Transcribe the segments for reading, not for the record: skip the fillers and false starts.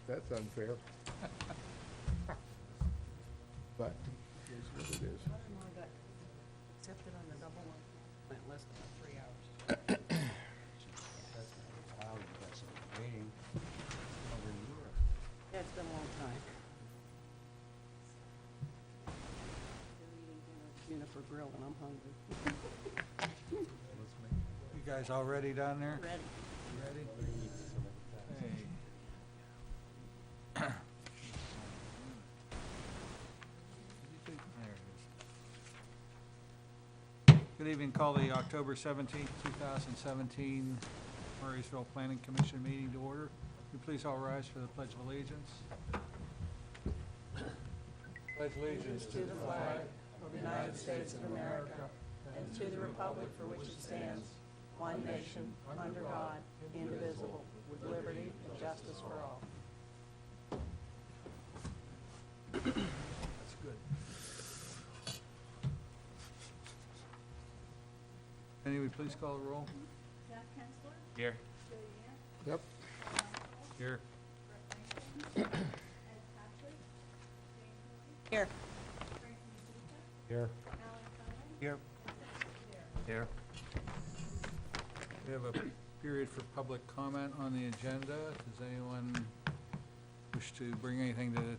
That's unfair. But it is what it is. Mother-in-law got accepted on the double one in less than 3 hours. That's wow, you got some waiting over a year. Yeah, it's been a long time. They're eating dinner at Juniper Grill and I'm hungry. You guys all ready down there? Ready. Ready? Good evening. Call the October 17th, 2017 Murraysville Planning Commission meeting to order. Would you please all rise for the Pledge of Allegiance? Pledge allegiance To the flag of the United States of America and to the republic for which it stands, one nation, under God, indivisible, with liberty and justice for all. That's good. Penny, would you please call the roll? Zach Kensler, Here. Joey Grant, Yep. Here. Brett Franklin, Ed Patrick, Jane Hoy, Here. Frank Mazika, Here. Alan Cohen, Here. and Seth Adair. Here. We have a period for public comment on the agenda. Does anyone wish to bring anything to the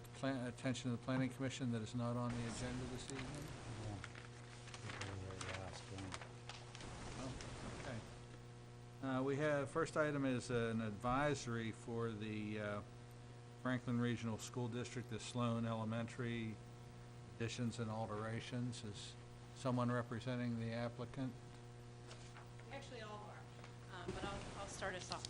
attention of the Planning Commission that is not on the agenda this evening? Oh, okay. We have, first item is an advisory for the Franklin Regional School District, the Sloan Elementary additions and alterations. Is someone representing the applicant? Actually, all are, but I'll start us off.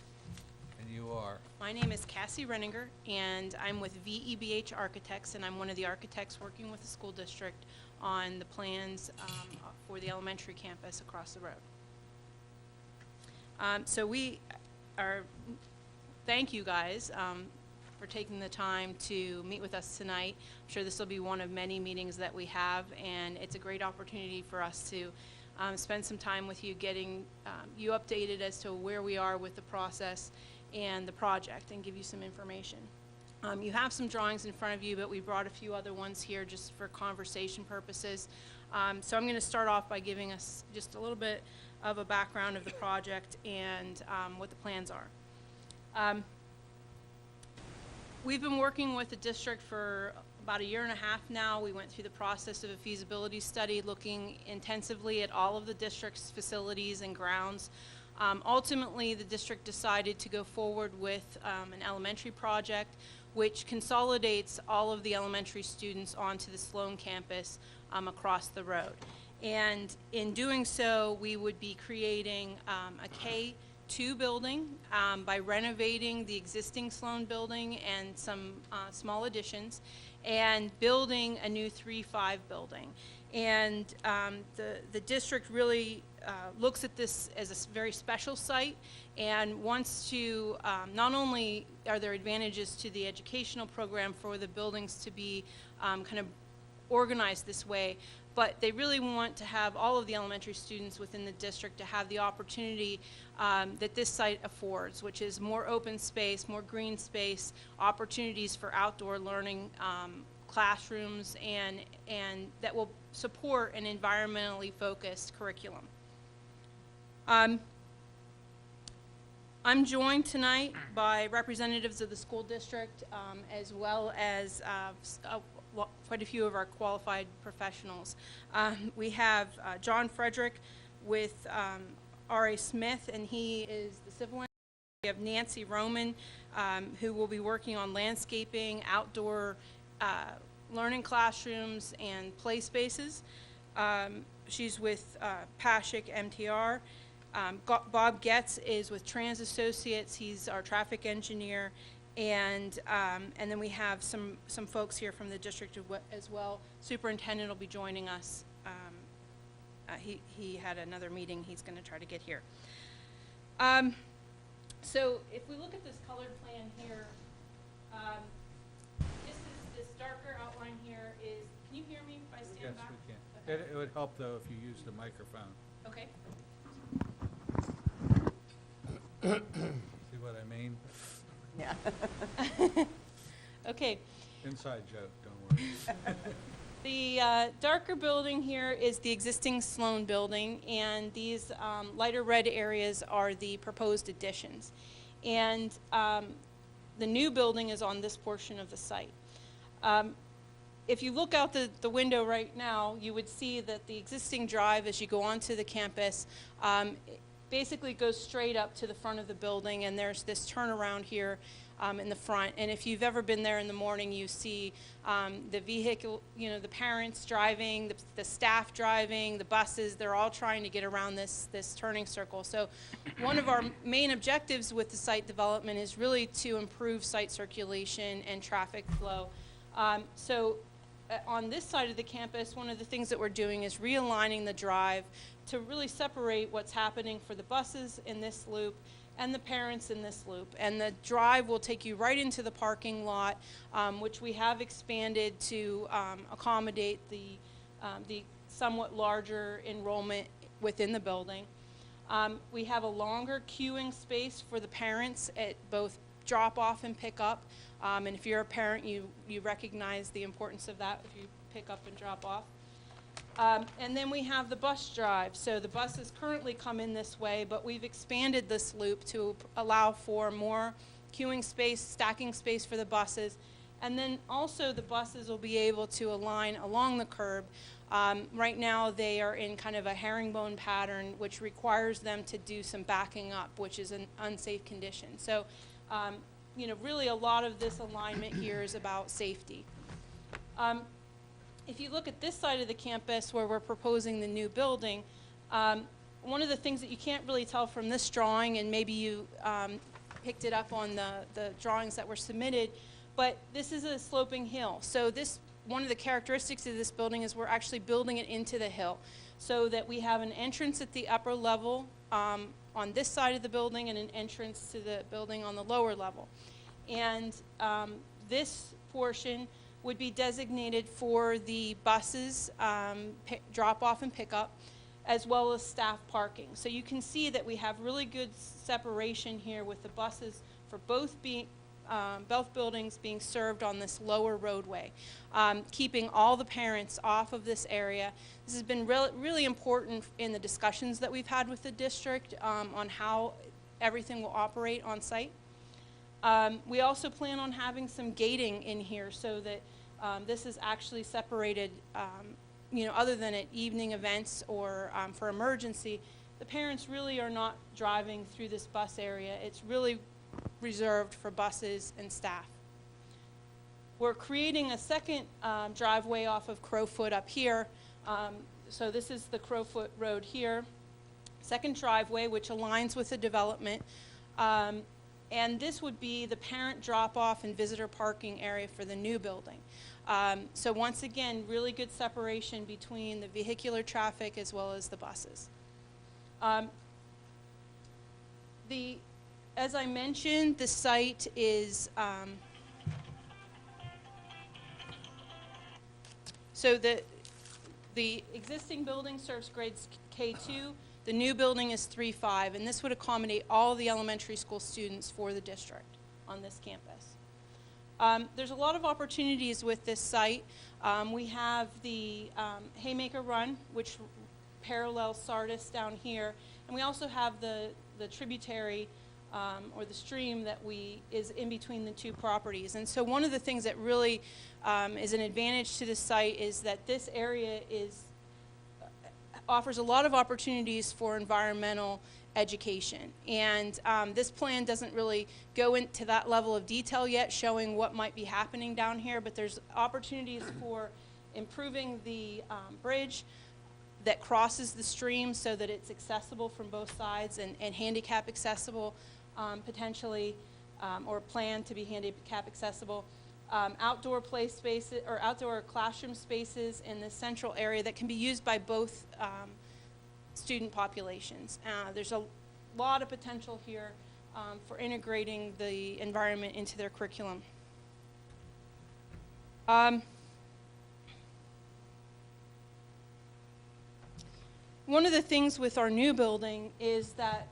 And you are. My name is Cassie Renninger, and I'm with VEBH Architects, and I'm one of the architects working with the school district on the plans for the elementary campus across the road. So we are, thank you guys for taking the time to meet with us tonight. I'm sure this will be one of many meetings that we have, and it's a great opportunity for us to spend some time with you, getting you updated as to where we are with the process and the project, and give you some information. You have some drawings in front of you, but we brought a few other ones here just for conversation purposes. So I'm going to start off by giving us just a little bit of a background of the project and what the plans are. We've been working with the district for about 1.5 years now. We went through the process of a feasibility study looking intensively at all of the district's facilities and grounds. Ultimately, the district decided to go forward with an elementary project which consolidates all of the elementary students onto the Sloan campus across the road. And in doing so, we would be creating a K-2 building by renovating the existing Sloan building and some small additions, and building a new 3-5 building. And the district really looks at this as a very special site and wants to, not only are there advantages to the educational program for the buildings to be kind of organized this way, but they really want to have all of the elementary students within the district to have the opportunity that this site affords, which is more open space, more green space, opportunities for outdoor learning, classrooms, and that will support an environmentally focused curriculum. I'm joined tonight by representatives of the school district, as well as quite a few of our qualified professionals. We have John Frederick with R.A. Smith, and he is the civil engineer. We have Nancy Roman, who will be working on landscaping, outdoor learning classrooms, and play spaces. She's with Pashik MTR. Bob Getz is with Trans Associates. He's our traffic engineer. And then we have some folks here from the district as well. Superintendent will be joining us. He had another meeting he's going to try to get here. So if we look at this colored plan here, this darker outline here is, can you hear me if I stand Yes, back? we can. Okay. It would help, though, if you used the microphone. Okay. See what I mean? Yeah. Okay, Inside joke, don't worry. the darker building here is the existing Sloan building, and these lighter red areas are the proposed additions. And the new building is on this portion of the site. If you look out the window right now, you would see that the existing drive, as you go onto the campus, it basically goes straight up to the front of the building, and there's this turnaround here in the front. And if you've ever been there in the morning, you see the vehicle, the parents driving, the staff driving, the buses, they're all trying to get around this turning circle. So one of our main objectives with the site development is really to improve site circulation and traffic flow. On this side of the campus, one of the things that we're doing is realigning the drive to really separate what's happening for the buses in this loop and the parents in this loop. And the drive will take you right into the parking lot, which we have expanded to accommodate the somewhat larger enrollment within the building. We have a longer queuing space for the parents at both drop off and pick up. And if you're a parent, you recognize the importance of that if you pick up and drop off. And then we have the bus drive. So the buses currently come in this way, but we've expanded this loop to allow for more queuing space, stacking space for the buses. And then also the buses will be able to align along the curb. Right now they are in kind of a herringbone pattern, which requires them to do some backing up, which is an unsafe condition. So really a lot of this alignment here is about safety. If you look at this side of the campus where we're proposing the new building, one of the things that you can't really tell from this drawing, and maybe you picked it up on the drawings that were submitted, but this is a sloping hill. So one of the characteristics of this building is we're actually building it into the hill so that we have an entrance at the upper level on this side of the building and an entrance to the building on the lower level. And this portion would be designated for the buses, drop off and pick up, as well as staff parking. So you can see that we have really good separation here with the buses for both buildings being served on this lower roadway, keeping all the parents off of this area. This has been really important in the discussions that we've had with the district on how everything will operate on site. We also plan on having some gating in here so that this is actually separated, other than at evening events or for emergency. The parents really are not driving through this bus area. It's really reserved for buses and staff. We're creating a second driveway off of Crowfoot up here. So this is the Crowfoot Road here. Second driveway, which aligns with the development. And this would be the parent drop-off and visitor parking area for the new building. So once again, really good separation between the vehicular traffic as well as the buses. As I mentioned, the site is, so the existing building serves grades K2. The new building is 3-5, and this would accommodate all of the elementary school students for the district on this campus. There's a lot of opportunities with this site. We have the Haymaker Run, which parallels Sardis down here, and we also have the tributary or the stream that is in between the two properties. And so one of the things that really is an advantage to this site is that this area offers a lot of opportunities for environmental education. And this plan doesn't really go into that level of detail yet, showing what might be happening down here, but there's opportunities for improving the bridge that crosses the stream so that it's accessible from both sides and handicap accessible potentially, or planned to be handicap accessible. Outdoor play spaces or outdoor classroom spaces in the central area that can be used by both student populations. There's a lot of potential here for integrating the environment into their curriculum. One of the things with our new building is that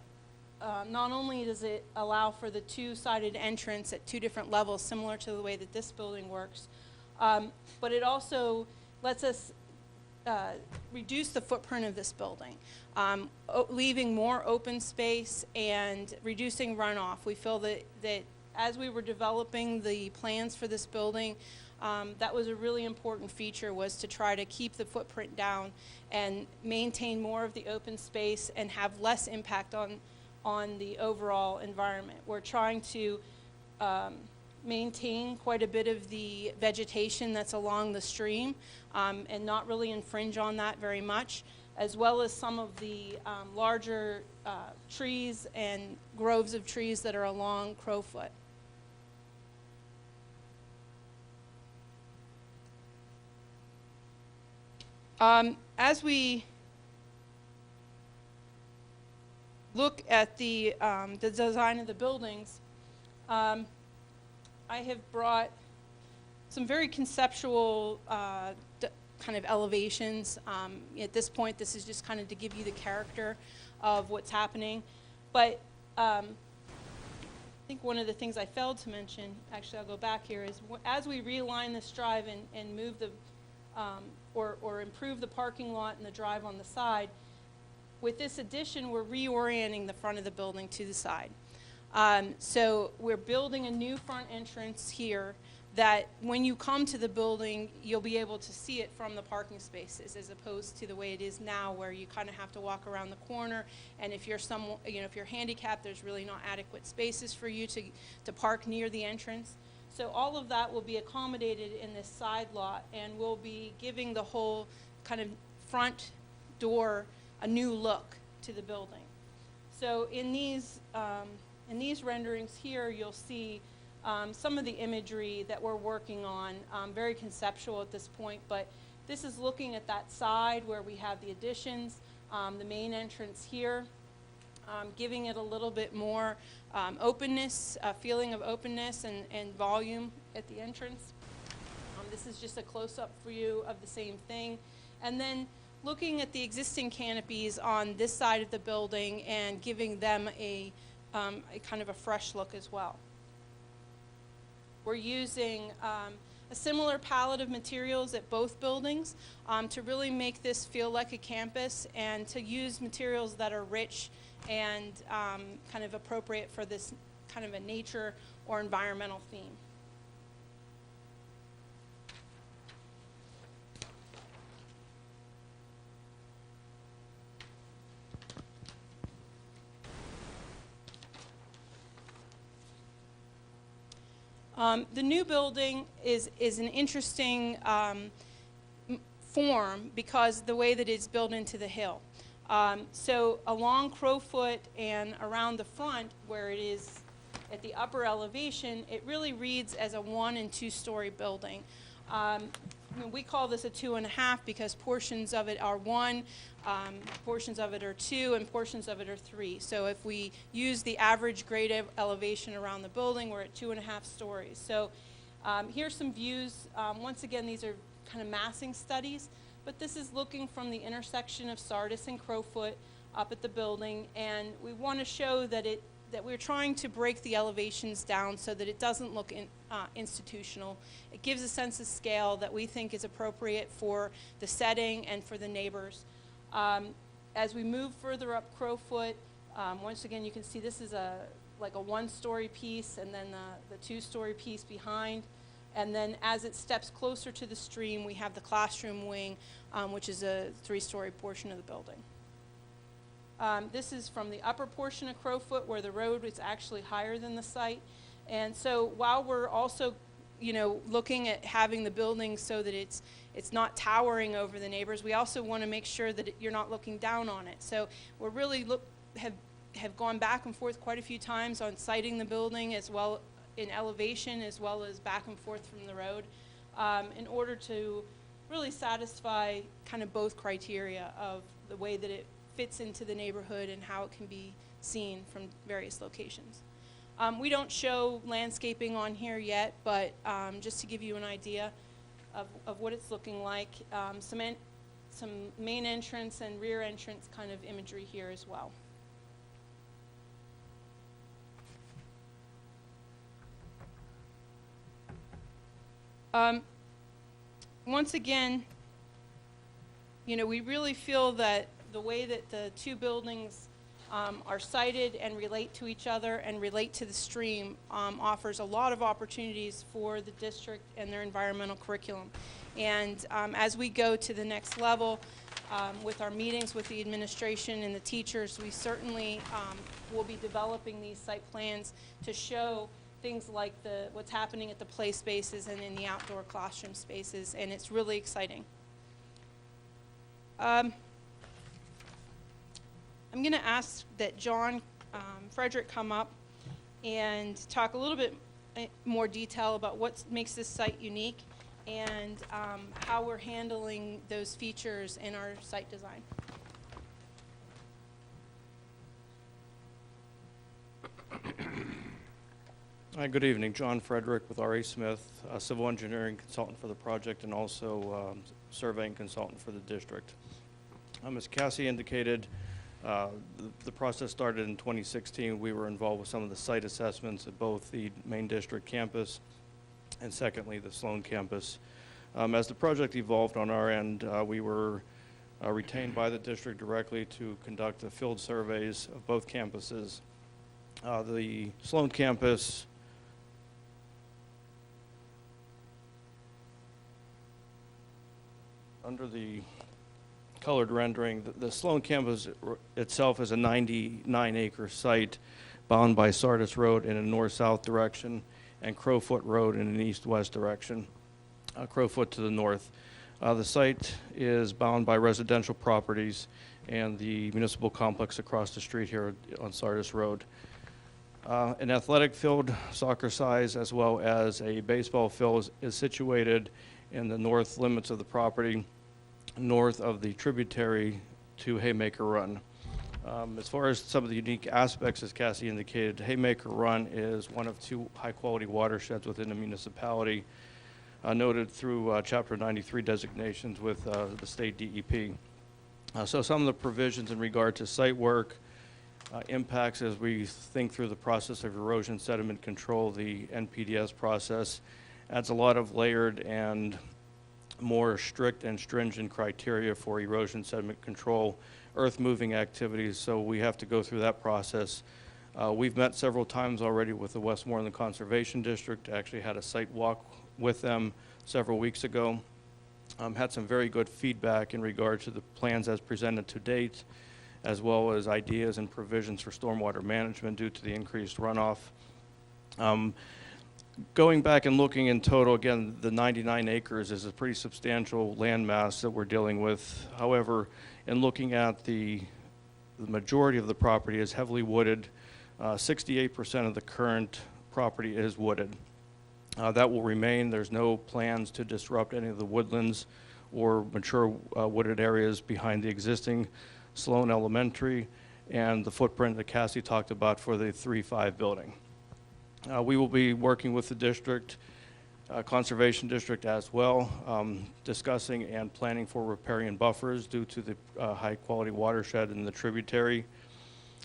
not only does it allow for the two-sided entrance at two different levels, similar to the way that this building works, but it also lets us reduce the footprint of this building, leaving more open space and reducing runoff. We feel that as we were developing the plans for this building, that was a really important feature, was to try to keep the footprint down and maintain more of the open space and have less impact on the overall environment. We're trying to maintain quite a bit of the vegetation that's along the stream and not really infringe on that very much, as well as some of the larger trees and groves of trees that are along Crowfoot. As we look at the design of the buildings, I have brought some very conceptual kind of elevations. At this point, this is just kind of to give you the character of what's happening. But I think one of the things I failed to mention, actually I'll go back here, is as we realign this drive and move the, or improve the parking lot and the drive on the side, with this addition, we're reorienting the front of the building to the side. So we're building a new front entrance here that when you come to the building, you'll be able to see it from the parking spaces, as opposed to the way it is now, where you kind of have to walk around the corner, and if you're if you're handicapped, there's really not adequate spaces for you to park near the entrance. So all of that will be accommodated in this side lot, and we'll be giving the whole kind of front door a new look to the building. So in these renderings here, you'll see some of the imagery that we're working on, very conceptual at this point, but this is looking at that side where we have the additions, the main entrance here, giving it a little bit more openness, a feeling of openness and volume at the entrance. This is just a close-up view of the same thing. And then looking at the existing canopies on this side of the building and giving them a kind of a fresh look as well. We're using a similar palette of materials at both buildings to really make this feel like a campus, and to use materials that are rich and kind of appropriate for this kind of a nature or environmental theme. The new building is an interesting form because the way that it's built into the hill. So along Crowfoot and around the front, where it is at the upper elevation, it really reads as a 1- and 2-story building. We call this a 2.5 because portions of it are 1, portions of it are 2, and portions of it are 3. So if we use the average grade elevation around the building, we're at 2.5 stories. So here's some views. Once again, these are kind of massing studies, but this is looking from the intersection of Sardis and Crowfoot up at the building, and we want to show that we're trying to break the elevations down so that it doesn't look institutional. It gives a sense of scale that we think is appropriate for the setting and for the neighbors. As we move further up Crowfoot, once again you can see this is like a 1-story piece, and then the 2-story piece behind. And then as it steps closer to the stream, we have the classroom wing, which is a 3-story portion of the building. This is from the upper portion of Crowfoot, where the road is actually higher than the site. And so while we're also, looking at having the building so that it's not towering over the neighbors, we also want to make sure that you're not looking down on it. So we're really have gone back and forth quite a few times on siting the building, as well in elevation, as well as back and forth from the road, in order to really satisfy kind of both criteria of the way that it fits into the neighborhood and how it can be seen from various locations. We don't show landscaping on here yet, but just to give you an idea of what it's looking like, some main entrance and rear entrance kind of imagery here as well. Once again, you know, we really feel that the way that the two buildings are sited and relate to each other and relate to the stream offers a lot of opportunities for the district and their environmental curriculum. And as we go to the next level with our meetings with the administration and the teachers, we certainly will be developing these site plans to show things like what's happening at the play spaces and in the outdoor classroom spaces, and it's really exciting. I'm going to ask that John Frederick come up and talk a little bit more detail about what makes this site unique and how we're handling those features in our site design. Hi, good evening. John Frederick with R.A. Smith, a civil engineering consultant for the project and also surveying consultant for the district. As Cassie indicated, the process started in 2016. We were involved with some of the site assessments at both the main district campus and secondly the Sloan campus. As the project evolved on our end, we were retained by the district directly to conduct the field surveys of both campuses. The Sloan campus under the colored rendering, the Sloan campus itself is a 99-acre site bound by Sardis Road in a north-south direction and Crowfoot Road in an east-west direction, Crowfoot to the north. The site is bound by residential properties and the municipal complex across the street here on Sardis Road. An athletic field, soccer size, as well as a baseball field is situated in the north limits of the property, north of the tributary to Haymaker Run. As far as some of the unique aspects, as Cassie indicated, Haymaker Run is one of two high-quality watersheds within the municipality, noted through Chapter 93 designations with the state DEP. So some of the provisions in regard to site work, impacts as we think through the process of erosion sediment control, the NPDES process, adds a lot of layered and more strict and stringent criteria for erosion sediment control, earth moving activities, so we have to go through that process. We've met several times already with the Westmoreland Conservation District, actually had a site walk with them several weeks ago. Had some very good feedback in regard to the plans as presented to date, as well as ideas and provisions for stormwater management due to the increased runoff. Going back and looking in total, again, the 99 acres is a pretty substantial land mass that we're dealing with. However, in looking at the majority of the property is heavily wooded. 68% of the current property is wooded. That will remain. There's no plans to disrupt any of the woodlands or mature wooded areas behind the existing Sloan Elementary and the footprint that Cassie talked about for the 3-5 building. We will be working with the district, Conservation District as well, discussing and planning for riparian buffers due to the high quality watershed in the tributary.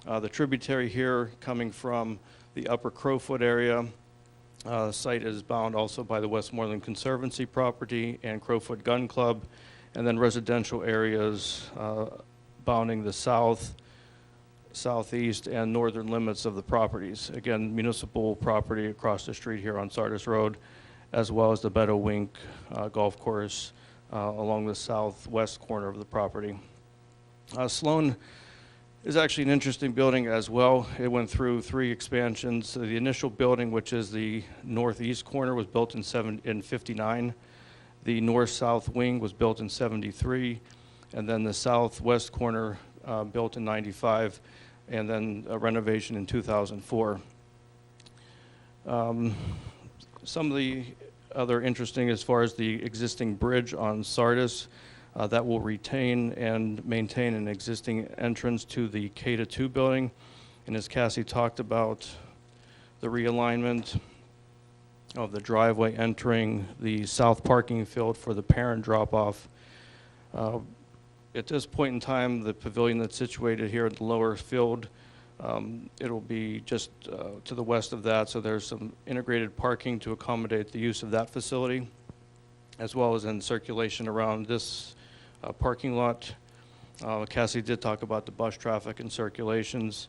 The tributary here coming from the upper Crowfoot area. The site is bound also by the Westmoreland Conservancy property and Crowfoot Gun Club, and then residential areas bounding the south, southeast, and northern limits of the properties. Again, municipal property across the street here on Sardis Road, as well as the Beto Wink golf course along the southwest corner of the property. Sloan is actually an interesting building as well. It went through 3 expansions. So the initial building, which is the northeast corner, was built in 59. The north-south wing was built in 73, and then the southwest corner built in 95, and then a renovation in 2004. Some of the other interesting as far as the existing bridge on Sardis, that will retain and maintain an existing entrance to the K-2 building. And as Cassie talked about, the realignment of the driveway entering the south parking field for the parent drop-off. At this point in time, the pavilion that's situated here at the lower field, it'll be just to the west of that, so there's some integrated parking to accommodate the use of that facility. as well as in circulation around this parking lot. Cassie did talk about the bus traffic and circulations.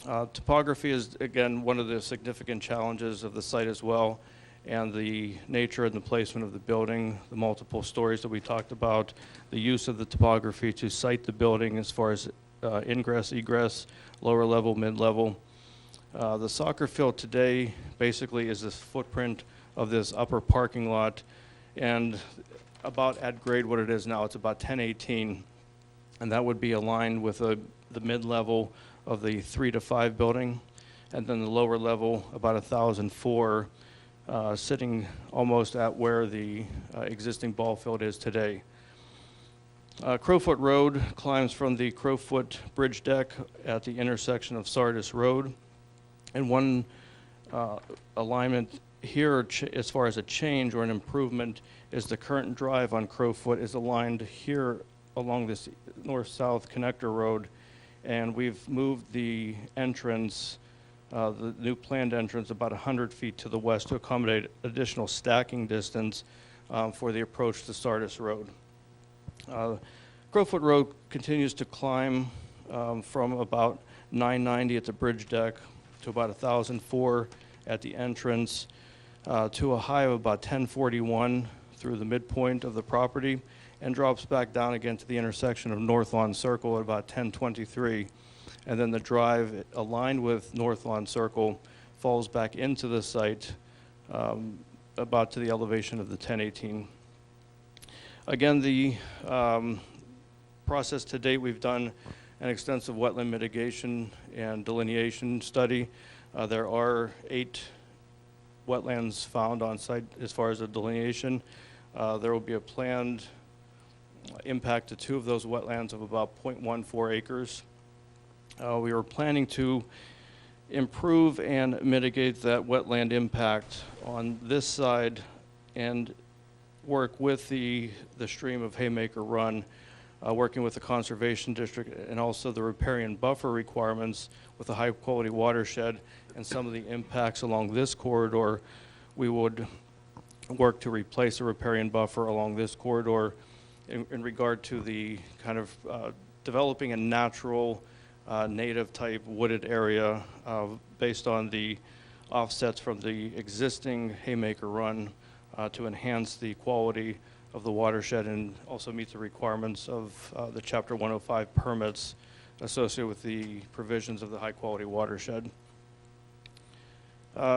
Topography is, again, one of the significant challenges of the site as well, and the nature and the placement of the building, the multiple stories that we talked about, the use of the topography to site the building as far as ingress, egress, lower level, mid-level. The soccer field today basically is this footprint of this upper parking lot, and about at grade what it is now. It's about 1018, and that would be aligned with the mid-level of the 3 to 5 building, and then the lower level, about 1004, sitting almost at where the existing ball field is today. Crowfoot Road climbs from the Crowfoot Bridge Deck at the intersection of Sardis Road, and one alignment here as far as a change or an improvement is the current drive on Crowfoot is aligned here along this north-south connector road, and we've moved the entrance, the new planned entrance, about 100 feet to the west to accommodate additional stacking distance for the approach to Sardis Road. Crowfoot Road continues to climb from about 990 at the bridge deck to about 1004 at the entrance, to a high of about 1041 through the midpoint of the property, and drops back down again to the intersection of North Lawn Circle at about 1023. And then the drive aligned with North Lawn Circle falls back into the site about to the elevation of the 1018. Again, the process to date, we've done an extensive wetland mitigation and delineation study. There are 8 wetlands found on site as far as the delineation. There will be a planned impact to 2 of those wetlands of about 0.14 acres. We were planning to improve and mitigate that wetland impact on this side and work with the stream of Haymaker Run, working with the Conservation District and also the riparian buffer requirements with a high-quality watershed and some of the impacts along this corridor. We would work to replace a riparian buffer along this corridor in regard to the kind of developing a natural native type wooded area based on the offsets from the existing Haymaker Run to enhance the quality of the watershed and also meet the requirements of the Chapter 105 permits associated with the provisions of the high quality watershed.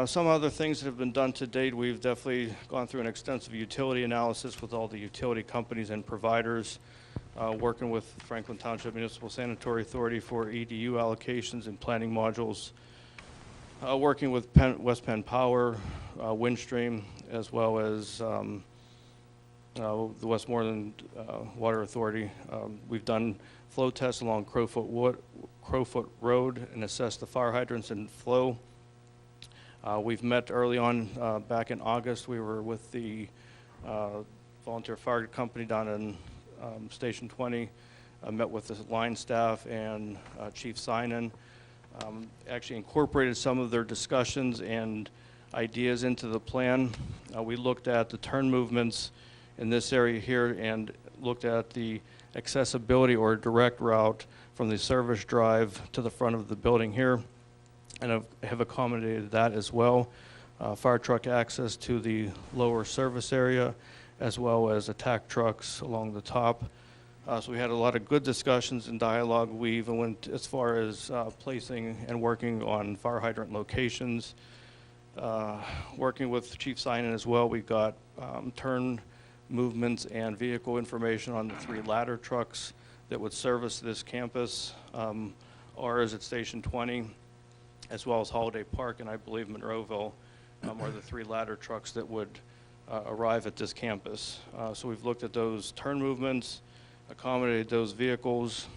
Some other things that have been done to date, we've definitely gone through an extensive utility analysis with all the utility companies and providers, working with Franklin Township Municipal Sanitary Authority for EDU allocations and planning modules, working with West Penn Power, Windstream, as well as the Westmoreland Water Authority. We've done flow tests along Crowfoot Road and assessed the fire hydrants and flow. We've met early on back in August. We were with the volunteer fire company down in Station 20. Met with the line staff and Chief Sinan. Actually incorporated some of their discussions and ideas into the plan. We looked at the turn movements in this area here and looked at the accessibility or direct route from the service drive to the front of the building here, and have accommodated that as well. Fire truck access to the lower service area, as well as attack trucks along the top. So we had a lot of good discussions and dialogue. We even went as far as placing and working on fire hydrant locations. Working with Chief Sinan as well, we got turn movements and vehicle information on the 3 ladder trucks that would service this campus. Ours at Station 20, as well as Holiday Park and I believe Monroeville, are the 3 ladder trucks that would arrive at this campus. So we've looked at those turn movements, accommodated those vehicles.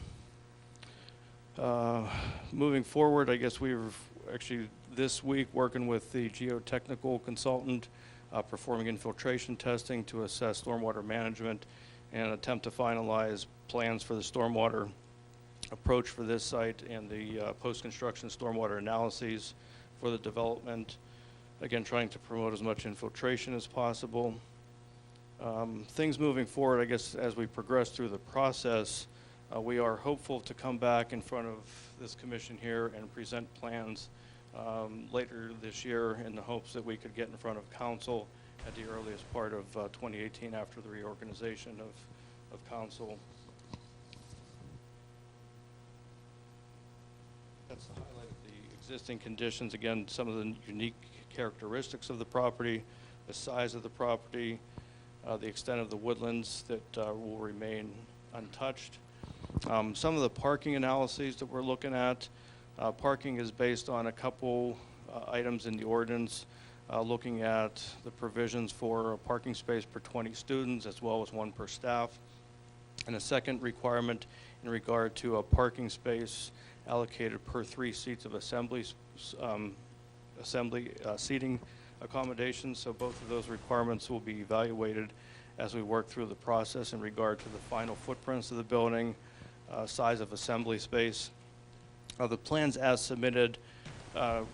Moving forward, I guess we were actually this week working with the geotechnical consultant, performing infiltration testing to assess stormwater management and attempt to finalize plans for the stormwater approach for this site and the post-construction stormwater analyses for the development. Again, trying to promote as much infiltration as possible. Things moving forward, I guess, as we progress through the process, we are hopeful to come back in front of this commission here and present plans later this year in the hopes that we could get in front of council at the earliest part of 2018 after the reorganization of council. That's the highlight of the existing conditions. Again, some of the unique characteristics of the property, the size of the property, the extent of the woodlands that will remain untouched. Some of the parking analyses that we're looking at, parking is based on a couple items in the ordinance, looking at the provisions for a parking space per 20 students as well as one per staff, and a second requirement in regard to a parking space allocated per 3 seats of assembly seating accommodations. So both of those requirements will be evaluated as we work through the process in regard to the final footprints of the building, size of assembly space. The plans as submitted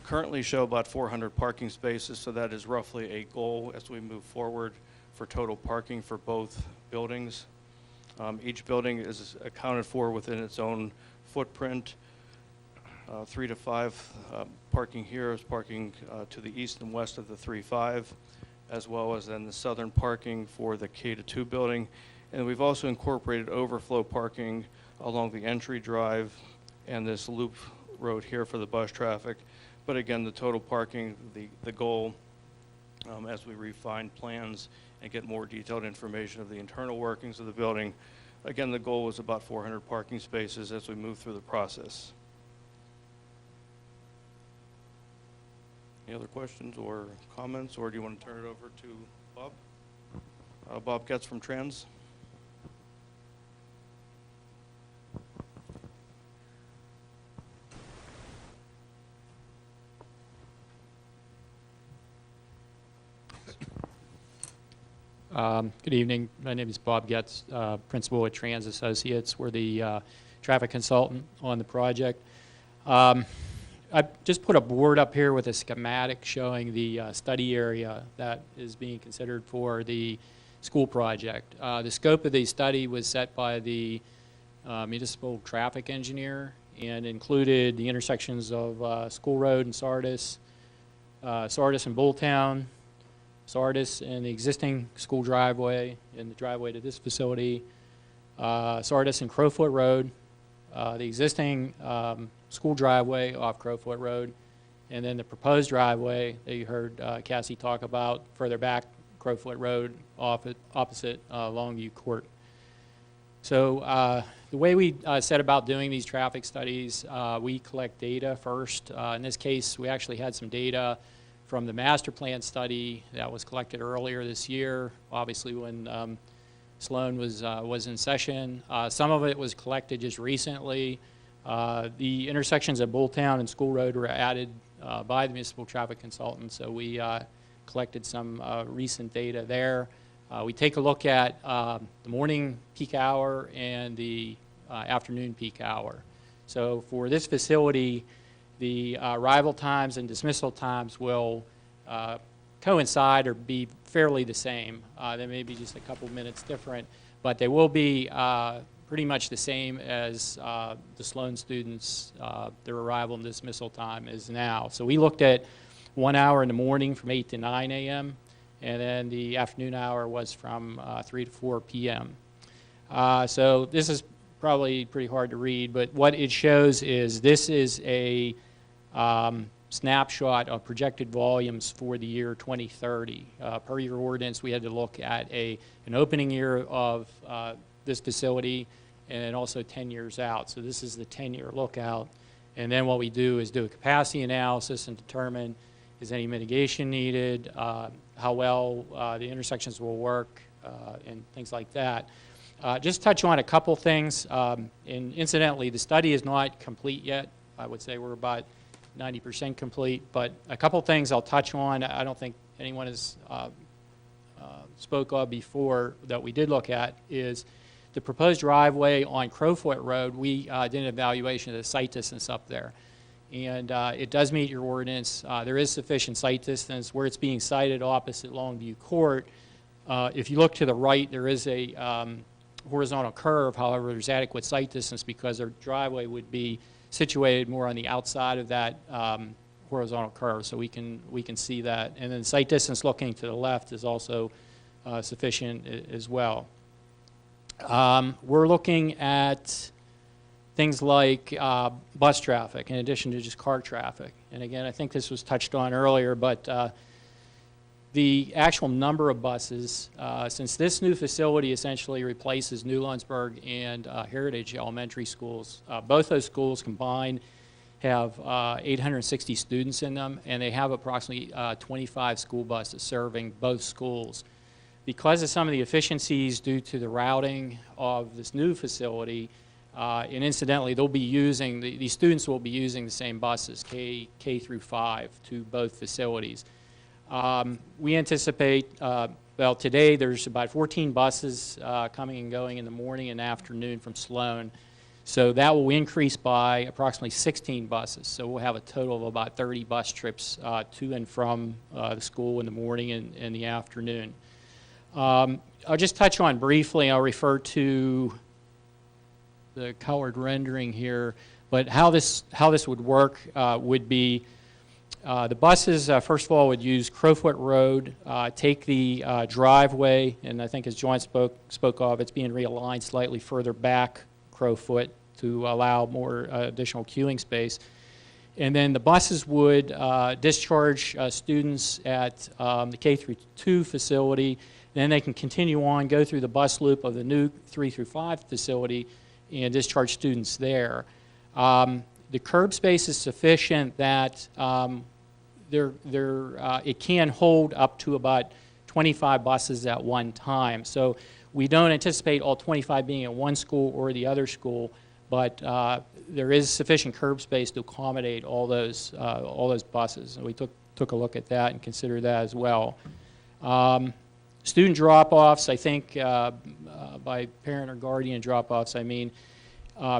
currently show about 400 parking spaces, so that is roughly a goal as we move forward for total parking for both buildings. Each building is accounted for within its own footprint. 3 to 5 parking here is parking to the east and west of the 3-5, as well as then the southern parking for the K-2 building. And we've also incorporated overflow parking along the entry drive and this loop road here for the bus traffic. But again, the total parking, the goal, as we refine plans and get more detailed information of the internal workings of the building, again, the goal was about 400 parking spaces as we move through the process. Any other questions or comments, or do you want to turn it over to Bob? Bob Getz from Trans. Good evening. My name is Bob Getz, principal at Trans Associates. We're the traffic consultant on the project. I just put a board up here with a schematic showing the study area that is being considered for the school project. The scope of the study was set by the municipal traffic engineer and included the intersections of School Road and Sardis, Sardis and Bulltown, Sardis and the existing school driveway and the driveway to this facility, Sardis and Crowfoot Road, the existing school driveway off Crowfoot Road, and then the proposed driveway that you heard Cassie talk about further back Crowfoot Road opposite Longview Court. So the way we set about doing these traffic studies, we collect data first. In this case, we actually had some data from the master plan study that was collected earlier this year, obviously when Sloan was in session. Some of it was collected just recently. The intersections at Bulltown and School Road were added by the municipal traffic consultant, so we collected some recent data there. We take a look at the morning peak hour and the afternoon peak hour. So for this facility, the arrival times and dismissal times will coincide or be fairly the same. They may be just a couple minutes different, but they will be pretty much the same as the Sloan students, their arrival and dismissal time is now. So we looked at 1 hour in the morning from 8 to 9 a.m., and then the afternoon hour was from 3 to 4 p.m. So this is probably pretty hard to read, but what it shows is this is a snapshot of projected volumes for the year 2030. Per your ordinance, we had to look at an opening year of this facility and then also 10 years out. So this is the 10-year lookout. And then what we do is do a capacity analysis and determine is any mitigation needed, how well the intersections will work, and things like that. Just touch on a couple things. And incidentally, the study is not complete yet. I would say we're about 90% complete, but a couple things I'll touch on. I don't think anyone has spoke of before that we did look at is the proposed driveway on Crowfoot Road. We did an evaluation of the site distance up there, and it does meet your ordinance. There is sufficient site distance where it's being sited opposite Longview Court. If you look to the right, there is a horizontal curve. However, there's adequate sight distance because their driveway would be situated more on the outside of that horizontal curve, so we can see that. And then sight distance looking to the left is also sufficient as well. We're looking at things like bus traffic in addition to just car traffic. And again, I think this was touched on earlier, but the actual number of buses, since this new facility essentially replaces New Lundsburg and Heritage Elementary Schools, both those schools combined have 860 students in them, and they have approximately 25 school buses serving both schools. Because of some of the efficiencies due to the routing of this new facility, and incidentally, they'll be using, these students will be using the same buses, K through 5, to both facilities. We anticipate, well, today there's about 14 buses coming and going in the morning and afternoon from Sloan. So that will increase by approximately 16 buses. So we'll have a total of about 30 bus trips to and from the school in the morning and the afternoon. I'll just touch on briefly, I'll refer to the colored rendering here, but how this would work would be the buses, first of all, would use Crowfoot Road, take the driveway, and I think as John spoke of, it's being realigned slightly further back Crowfoot to allow more additional queuing space. And then the buses would discharge students at the K through 2 facility. Then they can continue on, go through the bus loop of the new 3 through 5 facility and discharge students there. The curb space is sufficient that it can hold up to about 25 buses at one time. So we don't anticipate all 25 being at one school or the other school, but there is sufficient curb space to accommodate all those buses. And we took a look at that and considered that as well. Student drop-offs, I think, by parent or guardian drop-offs, I mean,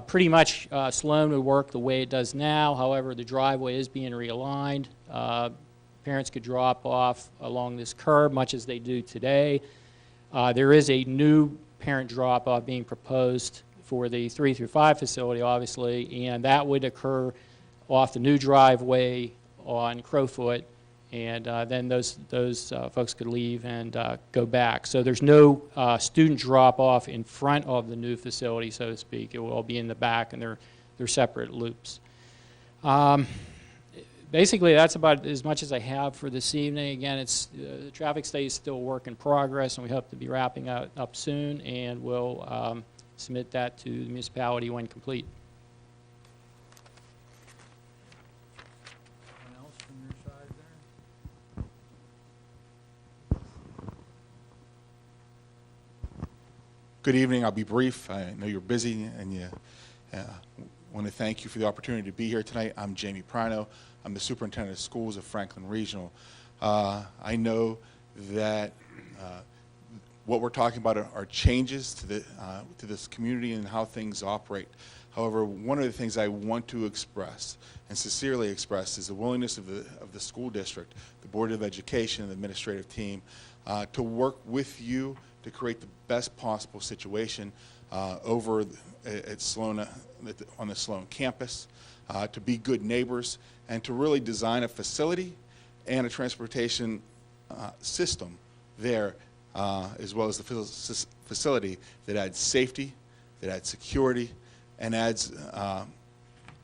pretty much Sloan would work the way it does now. However, the driveway is being realigned. Parents could drop off along this curb, much as they do today. There is a new parent drop-off being proposed for the 3 through 5 facility, obviously, and that would occur off the new driveway on Crowfoot, and then those folks could leave and go back. So there's no student drop-off in front of the new facility, so to speak. It will all be in the back, and they're separate loops. Basically, that's about as much as I have for this evening. Again, the traffic study is still a work in progress, and we hope to be wrapping up soon, and we'll submit that to the municipality when complete. Anyone else from your side there? Good evening. I'll be brief. I know you're busy, and you want to thank you for the opportunity to be here tonight. I'm Jamie Prino. I'm the superintendent of schools of Franklin Regional. I know that what we're talking about are changes to this community and how things operate. However, one of the things I want to express, and sincerely express, is the willingness of the school district, the Board of Education, and the administrative team to work with you to create the best possible situation over at Sloan, on the Sloan campus, to be good neighbors, and to really design a facility and a transportation system there, as well as the facility that adds safety, that adds security, and adds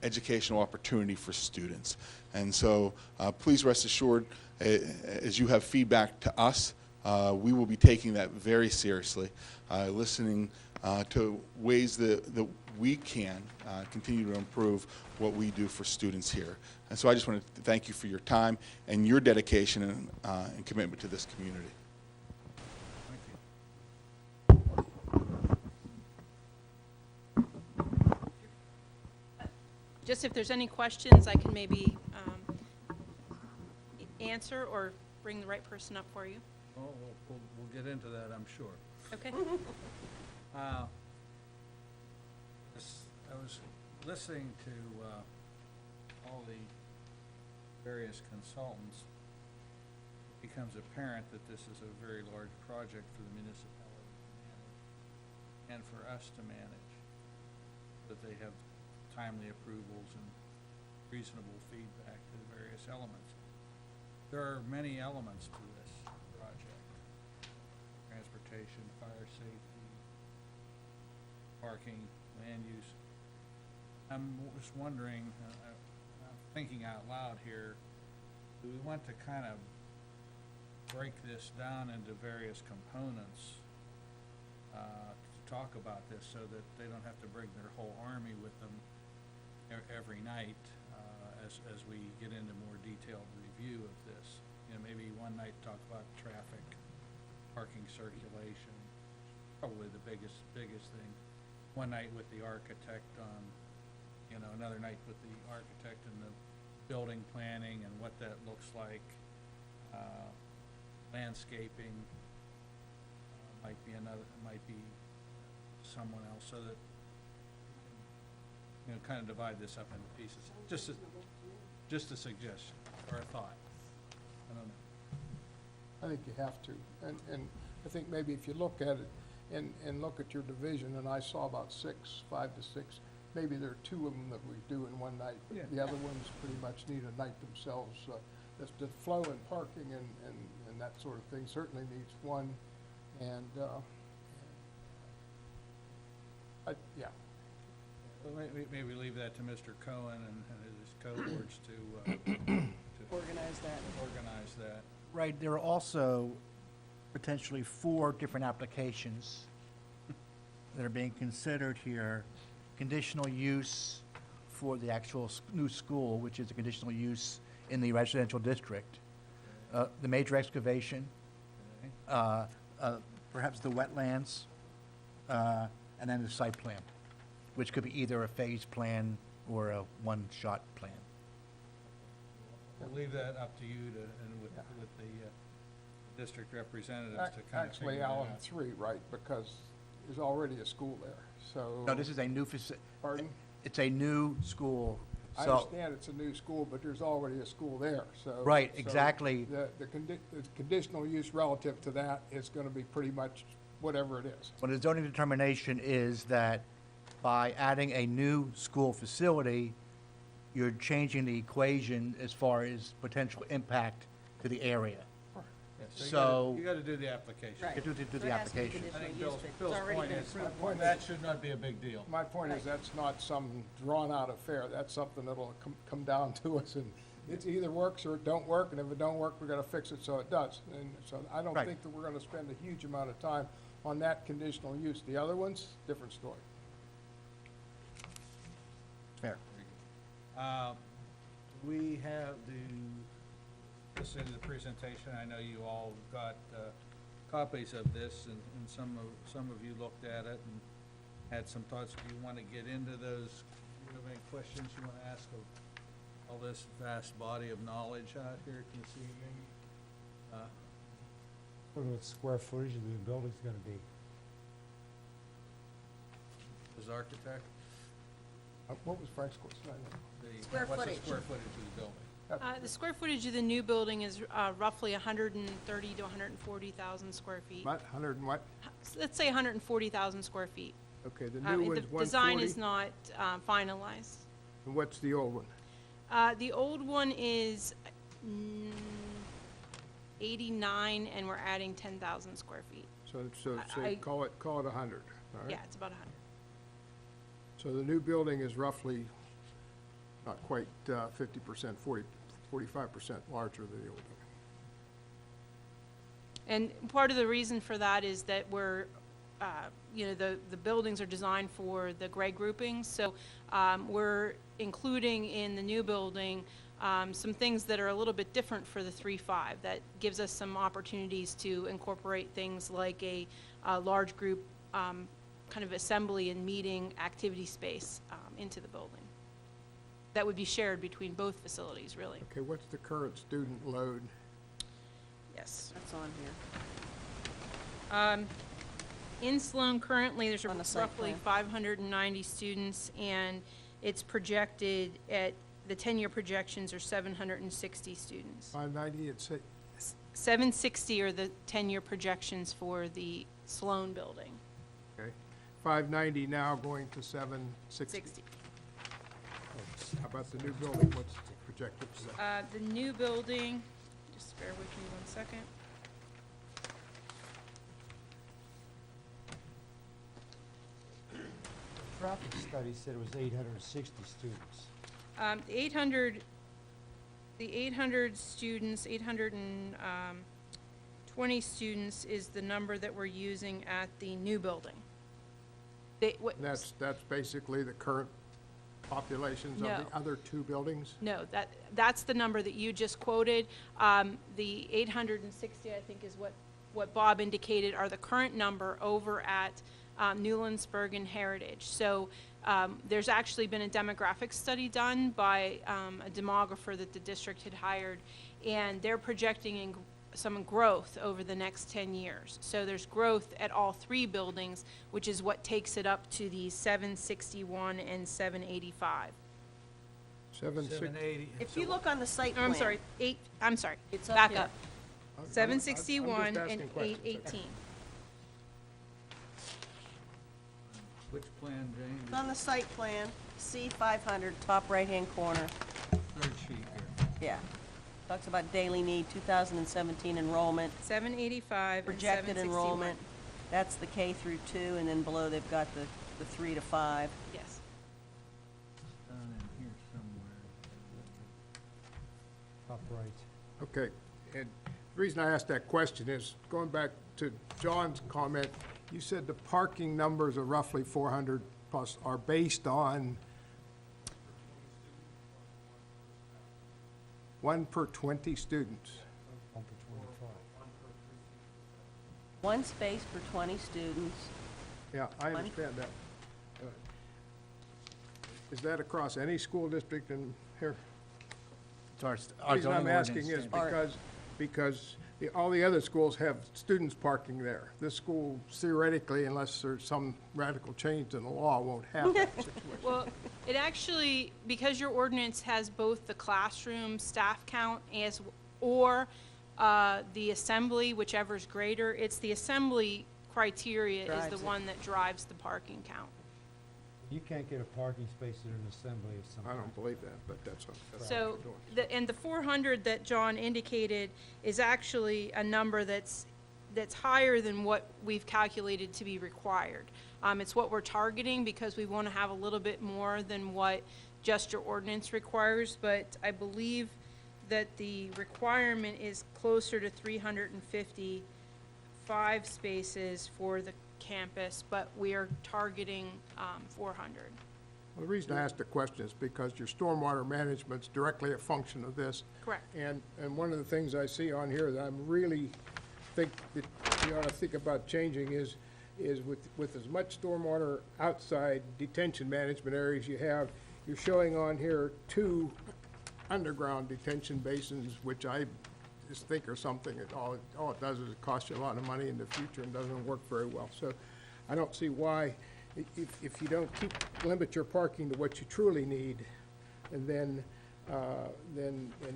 educational opportunity for students. And so please rest assured, as you have feedback to us, we will be taking that very seriously, listening to ways that we can continue to improve what we do for students here. And so I just want to thank you for your time and your dedication and commitment to this community. Just if there's any questions, I can maybe answer or bring the right person up for you. Well, we'll get into that, I'm sure. Okay? I was listening to all the various consultants, becomes apparent that this is a very large project for the municipality to manage and for us to manage, that they have timely approvals and reasonable feedback to the various elements. There are many elements to this project: transportation, fire safety, parking, land use. I'm just wondering, I'm thinking out loud here, do we want to kind of break this down into various components to talk about this so that they don't have to bring their whole army with them every night as we get into more detailed review of this? You know, maybe one night talk about traffic, parking, circulation, probably the biggest thing. One night with the architect on, you know, another night with the architect and the building planning and what that looks like. Landscaping might be someone else, so that, you know, kind of divide this up into pieces. Just a suggestion or a thought. I don't know. I think you have to. And I think maybe if you look at it and look at your division, and I saw about 5 to 6, maybe there are 2 of them that we do in one night. Yeah. The other ones pretty much need a night themselves. The flow and parking and that sort of thing certainly needs one. And, yeah. Well, maybe leave that to Mr. Cohen and his cohorts to Organize that. organize that. Right, there are also potentially 4 different applications that are being considered here. Conditional use for the actual new school, which is a conditional use in the residential district. The major excavation, perhaps the wetlands, and then the site plan, which could be either a phased plan or a one-shot plan. We'll leave that up to you and with the district representatives to kind of Actually, figure that Alan, out. 3, right, because there's already a school there, so. No, this is a new Pardon? it's a new school, I so. understand it's a new school, but there's already a school there, so. Right, so exactly. The conditional use relative to that is gonna be pretty much whatever it is. Well, the zoning determination is that by adding a new school facility, you're changing the equation as far as potential impact to the area. Yeah, So- you gotta do the application. Right. You do So the it has to be application. I think conditional use, but Bill's it's already point been is, approved. that should not be a big deal. My point is, that's not some drawn-out affair, that's something that'll come down to us, and it either works or it don't work, and if it don't work, we gotta fix it so it does. And so I don't Right. think that we're gonna spend a huge amount of time on that conditional use. The other ones, different story. Fair. We have listen to the presentation. I know you all got copies of this, and some of you looked at it and had some thoughts. Do you want to get into those? Do you have any questions you want to ask of all this vast body of knowledge out here this evening? What the square footage of the building's gonna be? As architect? What was Frank's question? I know. Square What's footage. the square footage of the building? The square footage of the new building is roughly 130 to 140,000 square feet. What, 100 and what? Let's say 140,000 square feet. Okay, the I new mean, one's the design 140, is not finalized. and what's the old one? The old one is 89, and we're adding 10,000 square feet. So I- call it 100, all right? Yeah, it's about 100. So the new building is roughly, not quite 50%, 45% larger than the old building. And part of the reason for that is that we're, the buildings are designed for the grade groupings, so we're including in the new building some things that are a little bit different for the 3-5. That gives us some opportunities to incorporate things like a large group kind of assembly and meeting activity space into the building. That would be shared between both facilities, really. Okay, what's the current student load? Yes. That's on here. In Sloan currently, there's On the site roughly plan. 590 students, and it's projected the 10-year projections are 760 students. 590 at 760 are the 10-year projections for the Sloan building. Okay. 590 now going to 760. 60. How about the new building? What's the projected for that? The new building, just bear with me 1 second. Traffic study said it was 860 students. The 800 students, 820 students is the number that we're using at the new building. That's basically the current populations of No. the other two buildings? No, that's the number that you just quoted. The 860, I think, is what Bob indicated are the current number over at Newlandsburg and Heritage. So there's actually been a demographic study done by a demographer that the district had hired, and they're projecting some growth over the next 10 years. So there's growth at all three buildings, which is what takes it up to the 761 and 785. 780. If you look on the site Oh, plan. I'm sorry, It's up back here. up. I'm just 761 and asking questions. 818. Which plan, Jane? It's on the site plan, C500, top right-hand corner. Third sheet here. Yeah. Talks about daily need, 2017 enrollment, 785 and projected 761. enrollment. That's the K through 2, and then below they've got the 3 to 5. Yes. Down in here somewhere. Top right. Okay, and the reason I asked that question is, going back to John's comment, you said the parking numbers of roughly 400 plus are based on 1 per 20 students. 1 per 25. One space for 20 students. Yeah, I understand that. Is that across any school district in here? So our The reason I'm zoning asking ordinance is stands- because all the other schools have students parking there. This school theoretically, unless there's some radical change in the law, won't have that situation. Well, it actually, because your ordinance has both the classroom staff count or the assembly, whichever's greater, it's the assembly criteria is Drives the it. one that drives the parking count. You can't get a parking space at an assembly of some I kind. don't believe that, but that's what So, you're doing. and the 400 that John indicated is actually a number that's higher than what we've calculated to be required. It's what we're targeting because we want to have a little bit more than what just your ordinance requires, but I believe that the requirement is closer to 355 spaces for the campus, but we are targeting 400. Well, the reason I asked the question is because your stormwater management's directly a function of this. Correct. And one of the things I see on here that I'm really think that you ought to think about changing is with as much stormwater outside detention management areas you have, you're showing on here 2 underground detention basins, which I just think are something that all it does is it costs you a lot of money in the future and doesn't work very well. So I don't see why, if you don't limit your parking to what you truly need, and then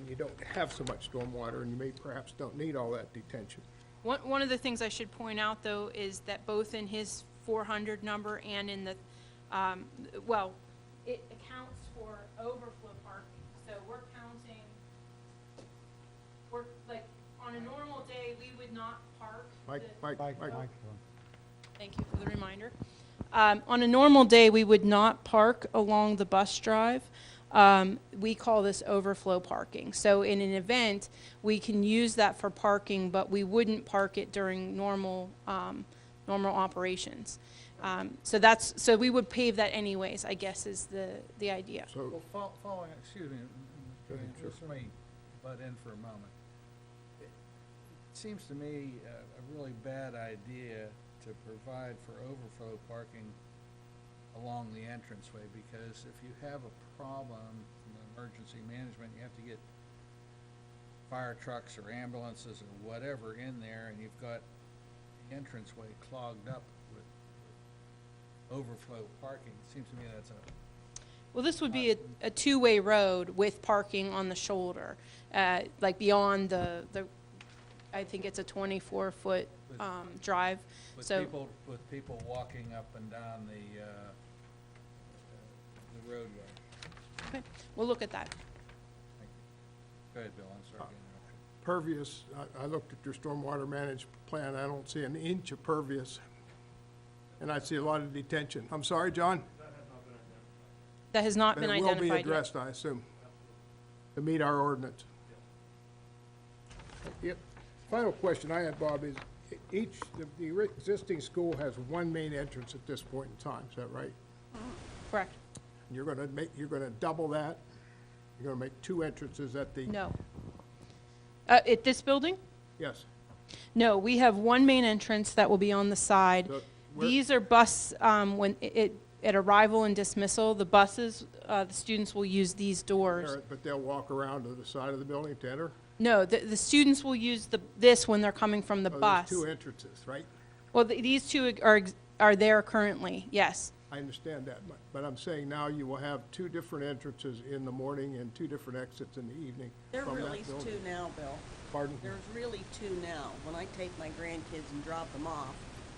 you don't have so much stormwater, and you may perhaps don't need all that detention. One of the things I should point out, though, is that both in his 400 number and in the, well, it accounts for overflow parking. So we're counting, like, on a normal day, we would not park. Mike, the- Mike, Mike, Microphone. Thank you for the reminder. On a normal day, we would not park along the bus drive. We call this overflow parking. So in an event, we can use that for parking, but we wouldn't park it during normal operations. So we would pave that anyways, I guess is the idea. so, Well, following, excuse me, Go ahead, sure. just let me butt in for a moment. It seems to me a really bad idea to provide for overflow parking along the entranceway, because if you have a problem from emergency management, you have to get fire trucks or ambulances or whatever in there, and you've got the entranceway clogged up with overflow parking. It seems to me that's Well, this would be a two-way road with parking on the shoulder, like beyond the I think it's a 24-foot drive. So With people walking up and down the roadway. okay, we'll look at that. Go ahead, Bill, I'm sorry to interrupt you. Pervious, I looked at your stormwater management plan, I don't see an inch of pervious. And I see a lot of detention. I'm sorry, John? That has not But been it will be identified yet. addressed, I assume, to meet our ordinance. Yep. Final question I had, Bob, is the existing school has one main entrance at this point in time, is that right? Correct. You're gonna double that? You're gonna make two entrances at the? No. At this building? Yes. No, we have one main entrance that will be on the side. So where- These are bus, at arrival and dismissal, the buses, the students will use these doors. But they'll walk around to the side of the building to enter? No, the students will use this when they're coming from the Oh, there's bus. two entrances, right? Well, these two are there currently, yes. I understand that, but I'm saying now you will have two different entrances in the morning and two different exits in the evening There from really that is building. two now, Bill. Pardon? There's really two now. When I take my grandkids and drop them off,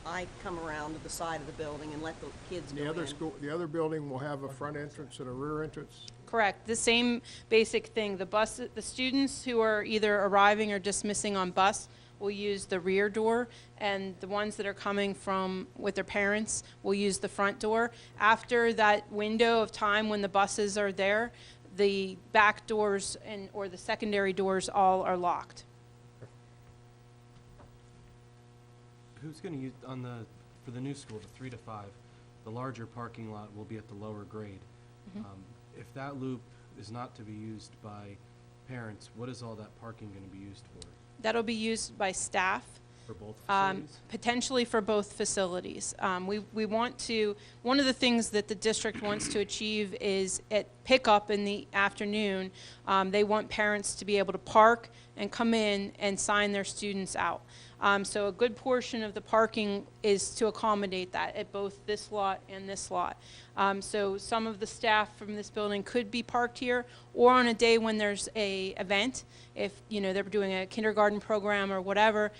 I come around to the side of the building and let the kids go in. The other building will have a front entrance and a rear entrance? Correct. The same basic thing. The students who are either arriving or dismissing on bus will use the rear door, and the ones that are coming from with their parents will use the front door. After that window of time when the buses are there, the back doors or the secondary doors all are locked. Who's going to use, for the new school, the 3 to 5, the larger parking lot will be at the lower grade. If that loop is not to be used by parents, what is all that parking going to be used for? That'll be used by staff. For both facilities? Potentially for both facilities. We want to, one of the things that the district wants to achieve is at pickup in the afternoon, they want parents to be able to park and come in and sign their students out. So a good portion of the parking is to accommodate that at both this lot and this lot. So some of the staff from this building could be parked here, or on a day when there's a event, if they're doing a kindergarten program or whatever,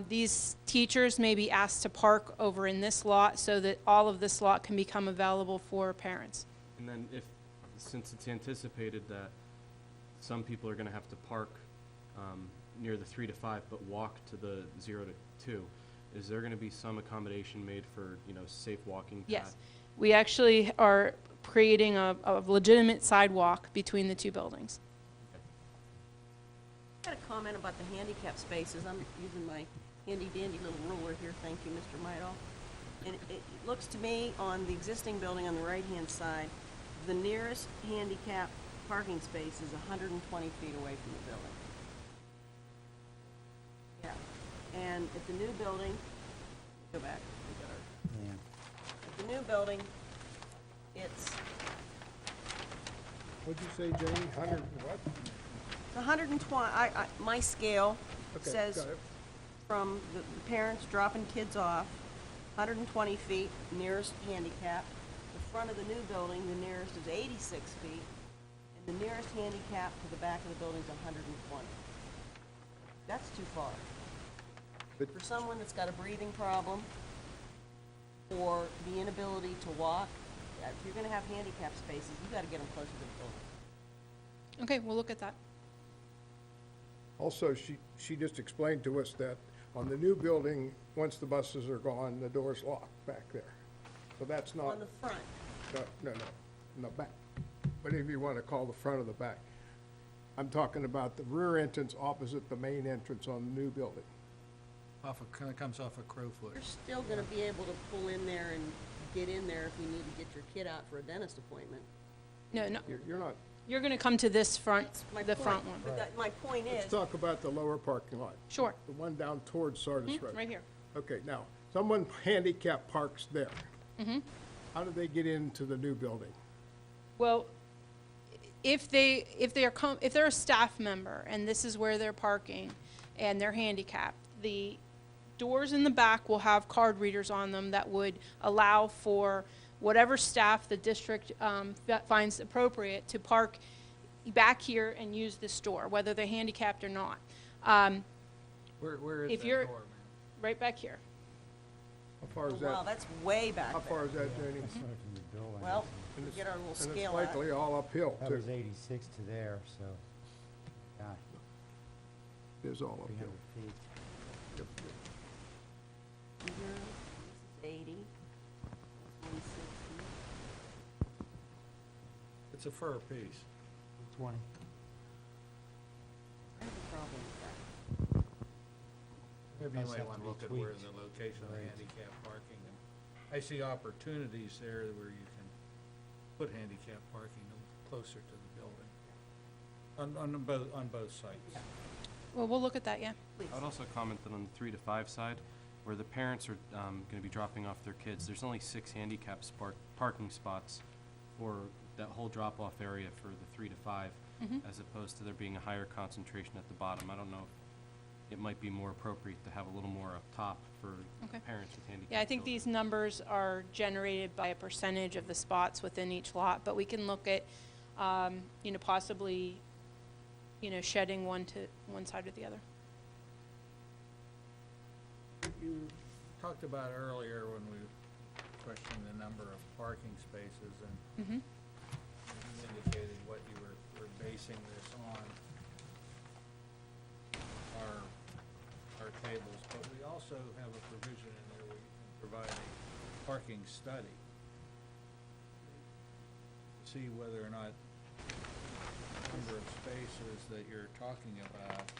these teachers may be asked to park over in this lot so that all of this lot can become available for parents. And then since it's anticipated that some people are going to have to park near the 3 to 5 but walk to the 0 to 2, is there going to be some accommodation made for, safe walking path? Yes. We actually are creating a legitimate sidewalk between the two buildings. I had a comment about the handicap spaces. I'm using my handy dandy little ruler here, thank you, Mr. Maidol. And it looks to me on the existing building on the right-hand side, the nearest handicap parking space is 120 feet away from the building. Yeah, and at the new building, go back, we got our- at the new building, it's What'd you say, Jamie? 100 and what? 120, my scale Okay, says got it. from the parents dropping kids off, 120 feet, nearest handicap. The front of the new building, the nearest is 86 feet, and the nearest handicap to the back of the building is 120. That's too far. But- For someone that's got a breathing problem or the inability to walk, if you're gonna have handicap spaces, you gotta get them closer to the building. Okay, we'll look at that. Also, she just explained to us that on the new building, once the buses are gone, the door's locked back there. So that's not, On the front, no, in the back. Whatever you want to call the front or the back. I'm talking about the rear entrance opposite the main entrance on the new building. Kind of comes off of Crowfoot. you're still gonna be able to pull in there and get in there if you need to get your kid out for a dentist appointment. No, You're not, you're going to come to this front, My the point. front one. But my point let's is, talk about the lower parking lot, Sure, the one down towards Sardis Road. right here. Okay, now, someone handicap parks there. How do they get into the new building? Well, if they're a staff member and this is where they're parking and they're handicapped, the doors in the back will have card readers on them that would allow for whatever staff the district finds appropriate to park back here and use this door, whether they're handicapped or not. Where is If that you're- door, man? Right back here. How far Oh, is wow, that? that's way back How far there. is that, Janie? That's not from the building. Well, And we it's- get our little And scale it's out. likely all uphill, That too. was 86 to there, so, yeah, It is all 300 uphill. feet. Here, this is 80. 160. It's a fur piece. 20. I have a problem with that. Maybe you Does might have want to to look be at where tweaked. the location of the Right. handicap parking. And I see opportunities there where you can put handicap parking closer to the building. On both sites. Well, we'll look at that, yeah. Please. I would also comment that on the 3 to 5 side, where the parents are going to be dropping off their kids, there's only 6 handicap parking spots for that whole drop-off area for the 3 to 5, as opposed to there being a higher concentration at the bottom. I don't know if it might be more appropriate to have a little more up top for Okay. parents with handicap Yeah, I think children. these numbers are generated by a percentage of the spots within each lot, but we can look at, possibly, shedding one side or the other. You talked about earlier when we questioned the number of parking spaces, and Mm-hmm. you indicated what you were basing this on, our tables, but we also have a provision in there where you can provide a parking study to see whether or not the number of spaces that you're talking about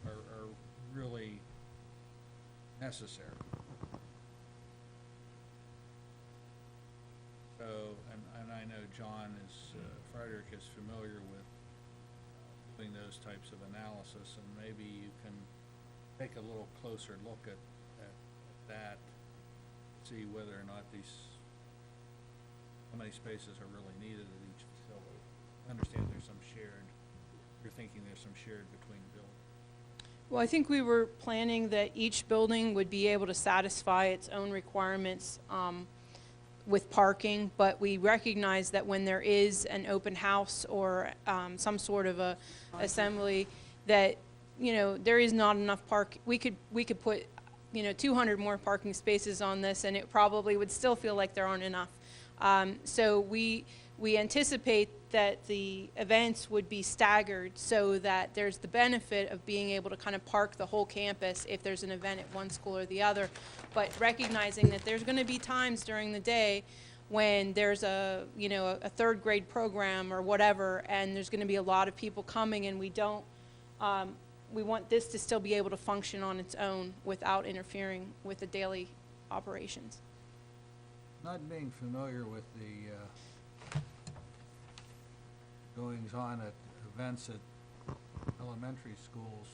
are really necessary. So, and I know John Friedrich is familiar with doing those types of analysis, and maybe you can take a little closer look at that, see whether or not how many spaces are really needed at each facility. I understand you're thinking there's some shared between buildings. Well, I think we were planning that each building would be able to satisfy its own requirements with parking, but we recognize that when there is an open house or some sort of a assembly, that, there is not enough we could put, 200 more parking spaces on this, and it probably would still feel like there aren't enough. So we anticipate that the events would be staggered so that there's the benefit of being able to kind of park the whole campus if there's an event at one school or the other, but recognizing that there's going to be times during the day when there's a third grade program or whatever, and there's going to be a lot of people coming, and we want this to still be able to function on its own without interfering with the daily operations. Not being familiar with the goings-on at events at elementary schools,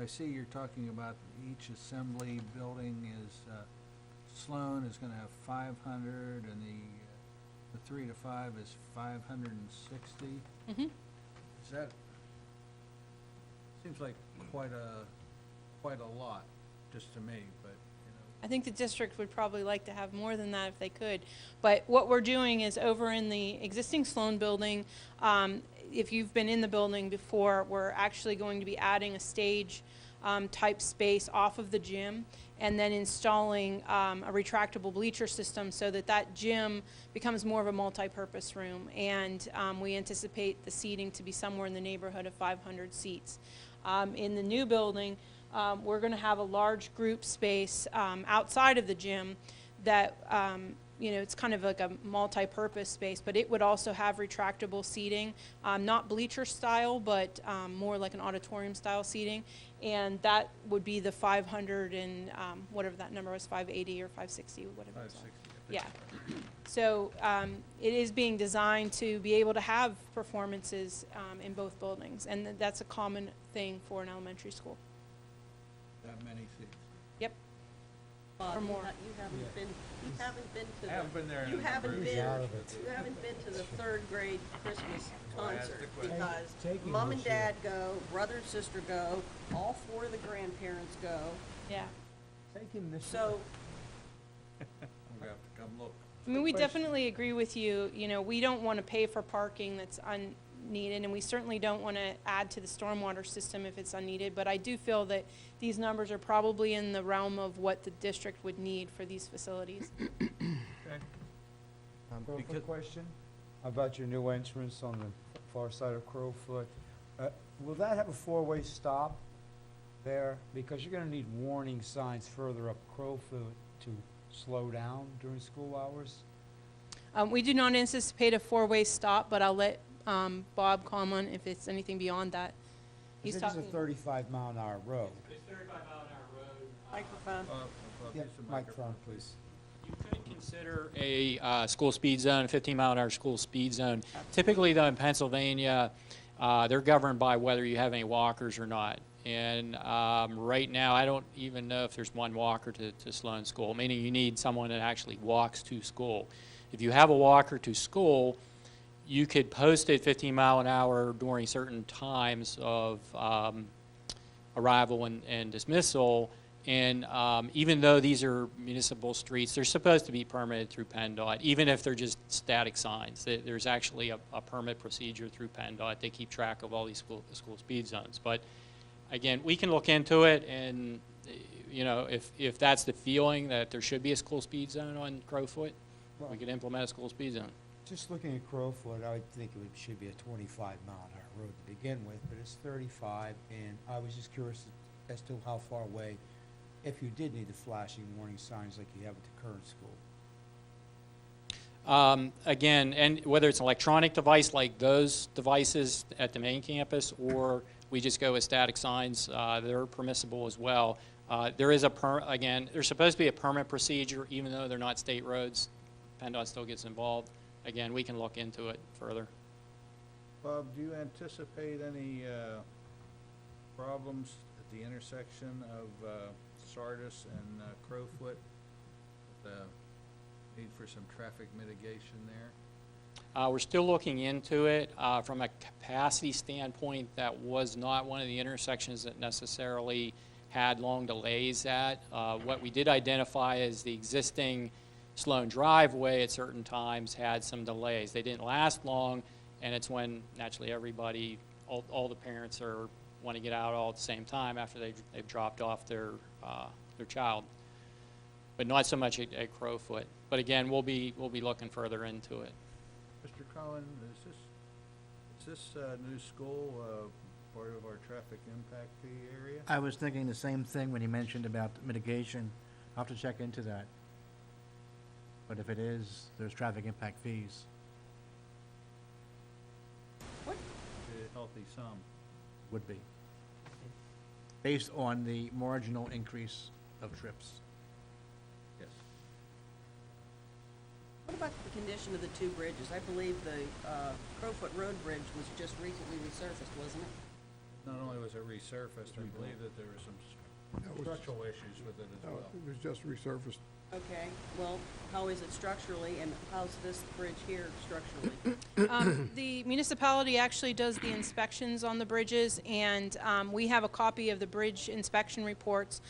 I see you're talking about each assembly building Sloan is gonna have 500, and the 3 to 5 is 560. Mm-hmm. Is that, seems like quite a lot, just to me, but, I think the district would probably like to have more than that if they could. But what we're doing is over in the existing Sloan building, if you've been in the building before, we're actually going to be adding a stage type space off of the gym, and then installing a retractable bleacher system so that that gym becomes more of a multi-purpose room. And we anticipate the seating to be somewhere in the neighborhood of 500 seats. In the new building, we're going to have a large group space outside of the gym that, it's kind of like a multi-purpose space, but it would also have retractable seating, not bleacher style, but more like an auditorium style seating. And that would be the 500 and whatever that number was, 580 or 560, whatever it was. 560. Yeah. So it is being designed to be able to have performances in both buildings, and that's a common thing for an elementary school. that many seats. Yep. Bob, Or more. You haven't been to the. I haven't been there in You a haven't number of been, years. Out of it. you haven't been to the third grade Christmas Well, I asked concert, the question. because Taking mom and this year. dad go, brother and sister go, all 4 of the grandparents go, Yeah. Take him this so, I'm gonna have to come look. I mean, we definitely agree with you. We don't want to pay for parking that's needed, and we certainly don't want to add to the stormwater system if it's unneeded, but I do feel that these numbers are probably in the realm of what the district would need for these facilities. Quick Because- question about your new entrance on the far side of Crowfoot. Will that have a four-way stop there? Because you're gonna need warning signs further up Crowfoot to slow down during school hours? We do not anticipate a four-way stop, but I'll let Bob comment if it's anything beyond that. He's This is a talking. 35-mile-an-hour road. It's 35-mile-an-hour road. Microphone. Yeah, microphone, please. You could consider a school speed zone, a 15-mile-an-hour school speed zone. Typically, though, in Pennsylvania, they're governed by whether you have any walkers or not. And right now, I don't even know if there's one walker to Sloan School, meaning you need someone that actually walks to school. If you have a walker to school, you could post it 15 mile an hour during certain times of arrival and dismissal. And even though these are municipal streets, they're supposed to be permitted through PennDOT, even if they're just static signs. There's actually a permit procedure through PennDOT. They keep track of all these school speed zones. But again, we can look into it, and you know, if that's the feeling that there should be a school speed zone on Crowfoot, we could implement a school speed zone. Just looking at Crowfoot, I would think should be a 25-mile-an-hour road to begin with, but it's 35, and I was just curious as to how far away, if you did need the flashing warning signs like you have at the current school. Again, and whether it's an electronic device like those devices at the main campus, or we just go with static signs, they're permissible as well. There is again, there's supposed to be a permit procedure, even though they're not state roads. PennDOT still gets involved. Again, we can look into it further. Bob, do you anticipate any problems at the intersection of Sardis and Crowfoot? The need for some traffic mitigation there? We're still looking into it. From a capacity standpoint, that was not one of the intersections that necessarily had long delays at. What we did identify is the existing Sloan driveway at certain times had some delays. They didn't last long, and it's when naturally everybody, all the parents want to get out all at the same time after they've dropped off their child. But not so much at Crowfoot. But again, we'll be looking further into it. Mr. Collin, is this new school part of our traffic impact fee area? I was thinking the same thing when you mentioned about mitigation. I'll have to check into that. But if it is, there's traffic impact fees. A healthy sum. Would be. Based on the marginal increase of trips. Yes. What about the condition of the two bridges? I believe the Crowfoot Road Bridge was just recently resurfaced, wasn't it? Not only was it resurfaced, I believe that there were some That was- structural issues with it as No, well. it was just resurfaced. Okay, well, how is it structurally, and how's this bridge here structurally? The municipality actually does the inspections on the bridges, and we have a copy of the bridge inspection reports.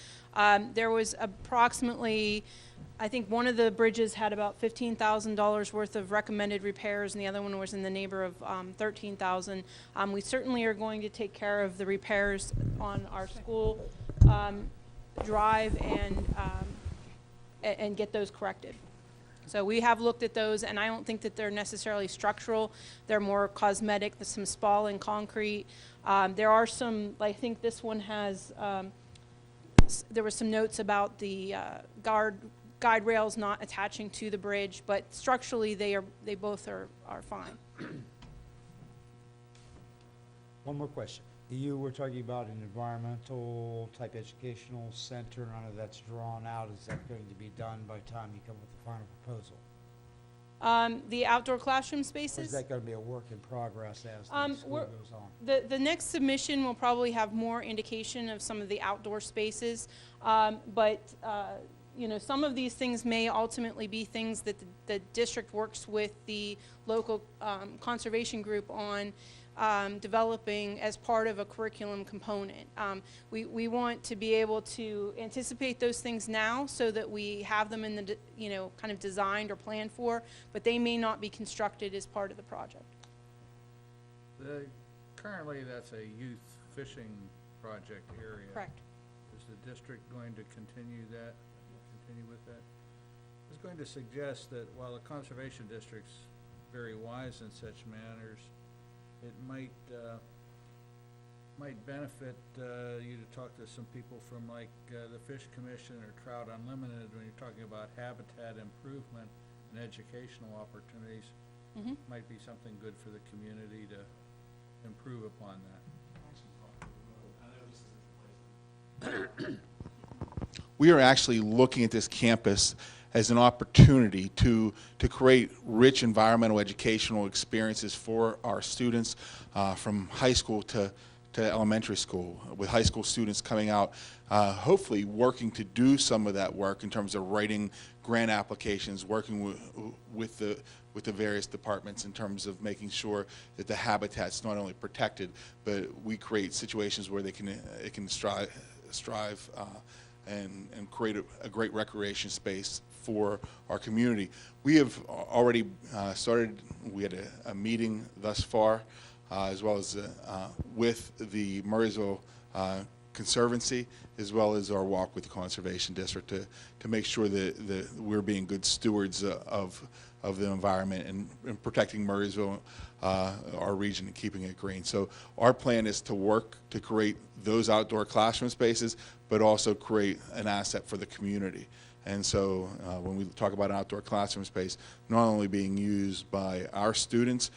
There was approximately, I think one of the bridges had about $15,000 worth of recommended repairs, and the other one was in the neighbor of $13,000. We certainly are going to take care of the repairs on our school drive and get those corrected. So we have looked at those, and I don't think that they're necessarily structural. They're more cosmetic. There's some spall in concrete. There are some, I think this one has, there were some notes about the guide rails not attaching to the bridge, but structurally they both are fine. One more question. You were talking about an environmental type educational center, none of that's drawn out. Is that going to be done by the time you come with the final proposal? The outdoor classroom Or is spaces? that going to be a work in progress as the school we're- goes on? The next submission will probably have more indication of some of the outdoor spaces, but you know, some of these things may ultimately be things that the district works with the local conservation group on developing as part of a curriculum component. We want to be able to anticipate those things now so that we have them in the, you know, kind of designed or planned for, but they may not be constructed as part of the project. Currently, that's a youth fishing project area. Correct. Is the district going to continue with that? I was going to suggest that while the conservation district's very wise in such matters, it might benefit you to talk to some people from like the Fish Commission or Trout Unlimited when you're talking about habitat improvement and educational opportunities. Mhm. Might be something good for the community to improve upon that. We are actually looking at this campus as an opportunity to create rich environmental educational experiences for our students from high school to elementary school, with high school students coming out, hopefully working to do some of that work in terms of writing grant applications, working with the various departments in terms of making sure that the habitat's not only protected, but we create situations where it can strive and create a great recreation space for our community. We have already started, we had a meeting thus far, as well as with the Murraysville Conservancy, as well as our walk with the Conservation District to make sure that we're being good stewards of the environment and protecting Murraysville, our region, and keeping it green. So our plan is to work to create those outdoor classroom spaces, but also create an asset for the community. And so when we talk about an outdoor classroom space, not only being used by our students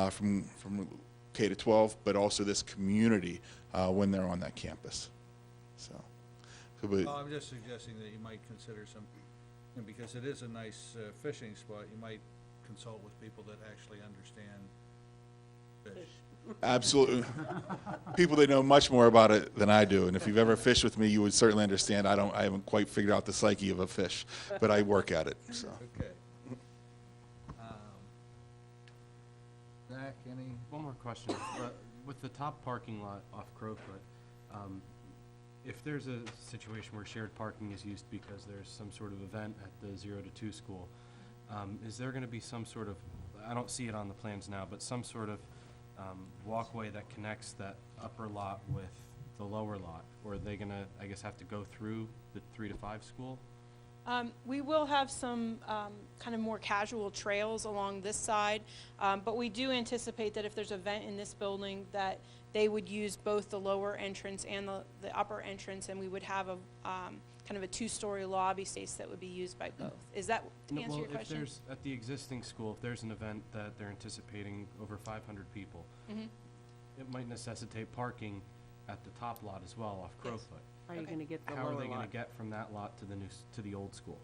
from K to 12, but also this community when they're on that campus. Well, I'm just suggesting that you might consider some, because it is a nice fishing spot, you might consult with people that actually understand fish. Absolutely. People that know much more about it than I do, and if you've ever fished with me, you would certainly understand. I haven't quite figured out the psyche of a fish, but I work at it. So. Okay. Zach, any? One more question. With the top parking lot off Crowfoot, if there's a situation where shared parking is used because there's some sort of event at the 0 to 2 school, is there going to be some sort of, I don't see it on the plans now, but some sort of walkway that connects that upper lot with the lower lot? Or are they going to, I guess, have to go through the 3 to 5 school? We will have some kind of more casual trails along this side, but we do anticipate that if there's an event in this building that they would use both the lower entrance and the upper entrance, and we would have a kind of a 2-story lobby space that would be used by both. Is that to answer your question? If there's, at the existing school, if there's an event that they're anticipating over 500 people, it might necessitate parking at the top lot as well off Crowfoot. Are you Okay. going to get the How lower are they going lot? to get from that lot to to the old school?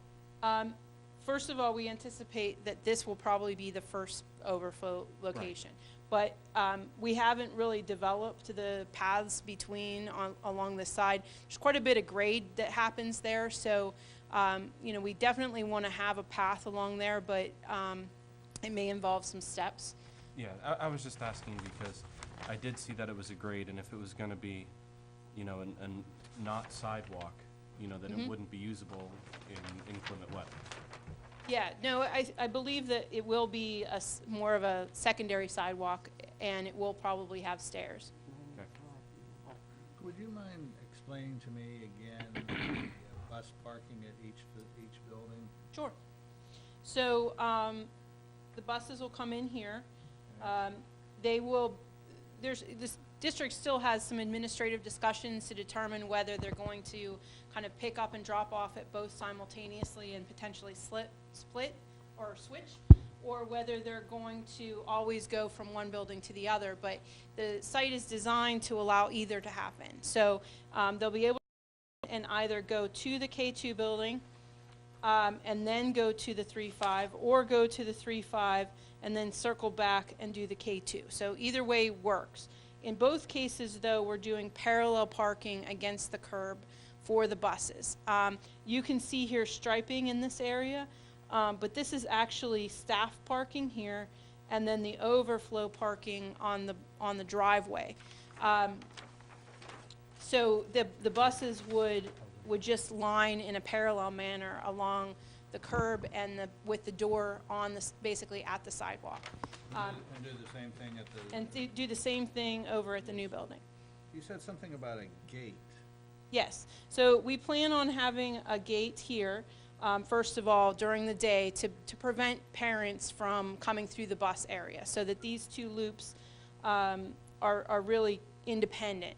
First of all, we anticipate that this will probably be the first overflow location. But we haven't really developed the paths along the side. There's quite a bit of grade that happens there, so you know, we definitely want to have a path along there, but it may involve some steps. Yeah, I was just asking because I did see that it was a grade, and if it was going to be, you know, an not sidewalk, you know, then it wouldn't be usable in inclement weather. Yeah, no, I believe that it will be more of a secondary sidewalk, and it will probably have stairs. Okay. Would you mind explaining to me again the bus parking at each building? Sure. So the buses will come in here. This district still has some administrative discussions to determine whether they're going to kind of pick up and drop off at both simultaneously and potentially split or switch, or whether they're going to always go from one building to the other. But the site is designed to allow either to happen. So they'll be able to and either go to the K2 building and then go to the 3-5, or go to the 3-5 and then circle back and do the K2. So either way works. In both cases, though, we're doing parallel parking against the curb for the buses. You can see here striping in this area, but this is actually staff parking here, and then the overflow parking on the driveway. So the buses would just line in a parallel manner along the curb and with the door on basically at the sidewalk. And do the same thing at the, and do the same thing over at the new building. you said something about a gate. Yes, so we plan on having a gate here, first of all, during the day to prevent parents from coming through the bus area, so that these two loops are really independent.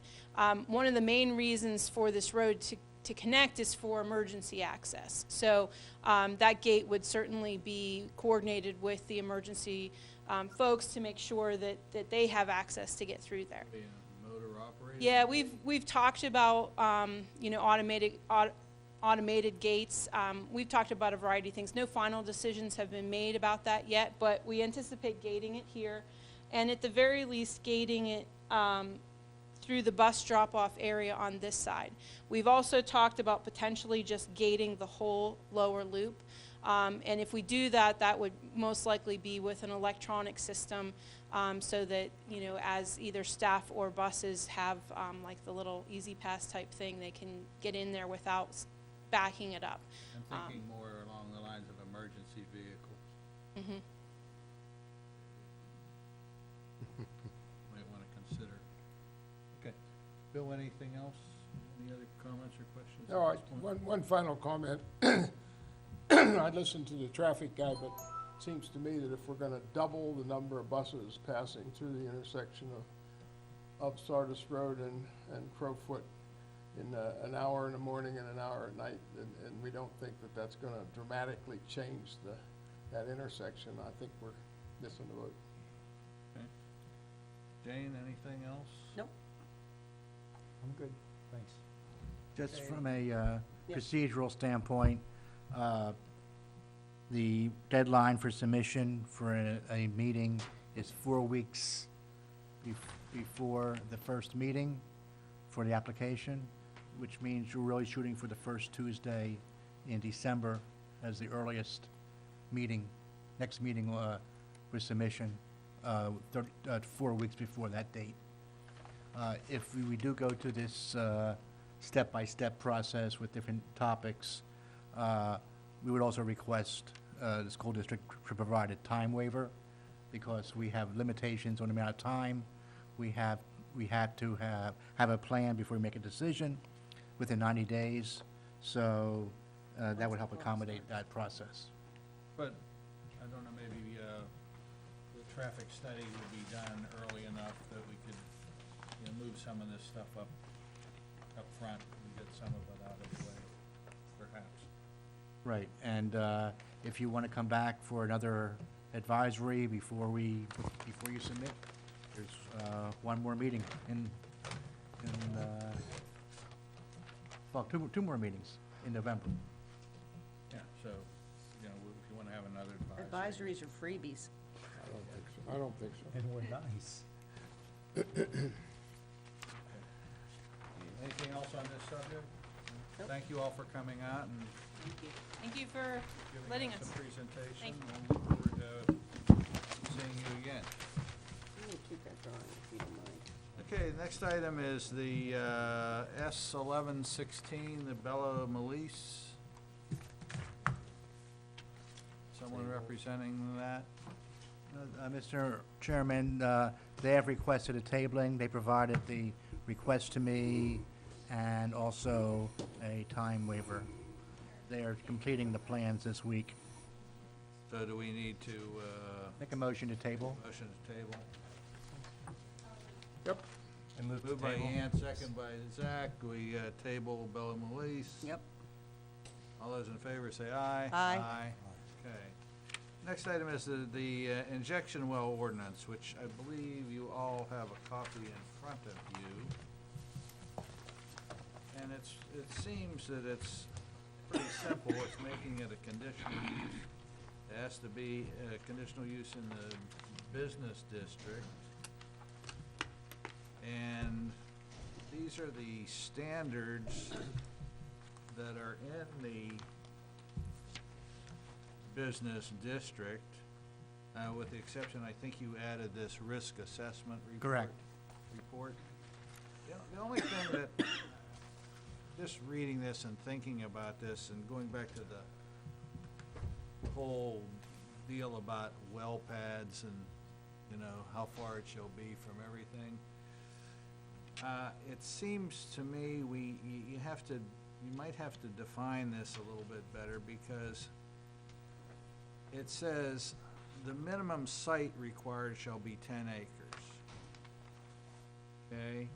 One of the main reasons for this road to connect is for emergency access. So that gate would certainly be coordinated with the emergency folks to make sure that they have access to get through there. Being motor operated? Yeah, we've talked about, you know, automated gates. We've talked about a variety of things. No final decisions have been made about that yet, but we anticipate gating it here, and at the very least, gating it through the bus drop-off area on this side. We've also talked about potentially just gating the whole lower loop. And if we do that, that would most likely be with an electronic system, so that, you know, as either staff or buses have like the little Easy Pass type thing, they can get in there without backing it up. I'm thinking more along the lines of emergency vehicles. Mhm. Might want to consider. Okay. Bill, anything else? Any other comments or questions No, at this point? one final comment. I listened to the traffic guy, but it seems to me that if we're gonna double the number of buses passing through the intersection of Sardis Road and Crowfoot in an hour in the morning and an hour at night, and we don't think that that's gonna dramatically change that intersection, I think we're missing the boat. Jane, anything else? Nope. I'm good, thanks. Just Okay. from a Yeah. procedural standpoint, the deadline for submission for a meeting is 4 weeks before the first meeting for the application, which means you're really shooting for the first Tuesday in December as the earliest meeting, next meeting for submission, 4 weeks before that date. If we do go to this step-by-step process with different topics, we would also request the school district to provide a time waiver, because we have limitations on the amount of time. We had to have a plan before we make a decision within 90 days, so that would help accommodate that process. But, I don't know, maybe the traffic study would be done early enough that we could, you know, move some of this stuff up front and get some of it out of the way, perhaps. Right, and if you want to come back for another advisory before you submit, there's one more meeting well, two more meetings in November. Yeah, so, you know, if you want to have another advisory. Advisories are freebies. I don't think so. And we're nice. Anything else on this subject? Nope. Thank you all for coming out and Thank you. Thank you for giving letting us us. some presentation. Thank you. And look forward to seeing you again. I'm gonna keep that drawing if you don't mind. Okay, the next item is the S1116, the Bella Melise. Someone representing that? Mr. Chairman, they have requested a tabling. They provided the request to me and also a time waiver. They are completing the plans this week. So do we need to, Make a motion to table. motion to table? Yep. And move to Moved by table. Ann, second by Zach. We table Bella Melise. Yep. All those in favor say aye. Aye. Aye. Okay. Next item is the injection well ordinance, which I believe you all have a copy in front of you. And it seems that it's pretty simple. It's making it a conditional use. It has to be a conditional use in the business district. And these are the standards that are in the business district, with the exception, I think you added this risk assessment report. Correct. Report. The only thing that, just reading this and thinking about this and going back to the whole deal about well pads and you know, how far it shall be from everything. It seems to me you might have to define this a little bit better, because it says the minimum site required shall be 10 acres. Okay?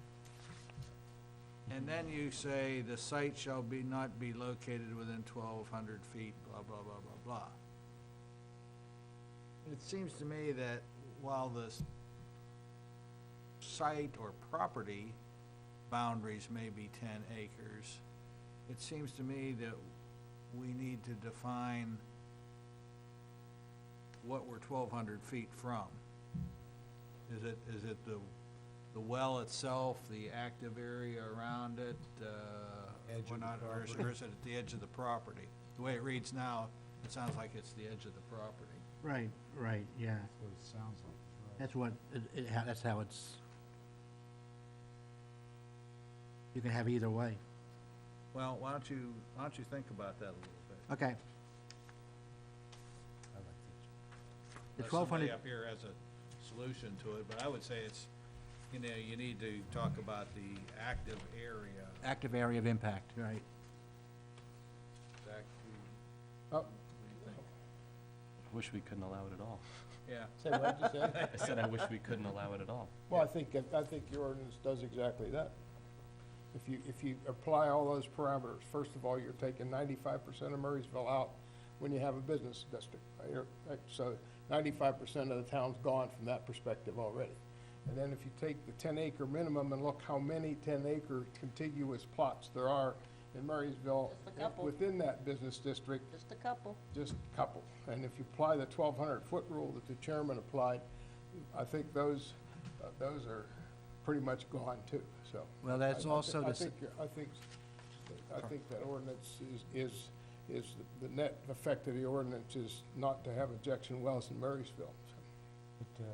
And then you say the site shall not be located within 1,200 feet, blah, blah, blah, blah, blah. It seems to me that while the site or property boundaries may be 10 acres, it seems to me that we need to define what we're 1,200 feet from. Is it the well itself, the active area around it, Edge of the whatnot, or is it at the edge of the property? The way it reads now, it sounds like it's the edge of the property. Right, yeah. That's what it sounds like. Right. That's what, that's how it's, you can have either way. Well, why don't you think about that a little bit? Okay. I like The Unless somebody 1,200 up here has a solution to it, but I would say it's, you know, you need to talk about the active area. active area of impact, right. Zach, Oh, what do you think? Wish we couldn't allow it at all. Yeah. say what you said? I said I wish we couldn't allow it at all. Well, I think your ordinance does exactly that. If you apply all those parameters, first of all, you're taking 95% of Murraysville out when you have a business district. Right? So 95% of the town's gone from that perspective already. And then if you take the 10-acre minimum and look how many 10-acre contiguous plots there are in Murraysville Just a couple. within that business district, Just a couple. just a couple. And if you apply the 1,200-foot rule that the chairman applied, I think those are pretty much gone too, so. Well, that's also the s- I think that ordinance is the net effect of the ordinance is not to have injection wells in Murraysville. But,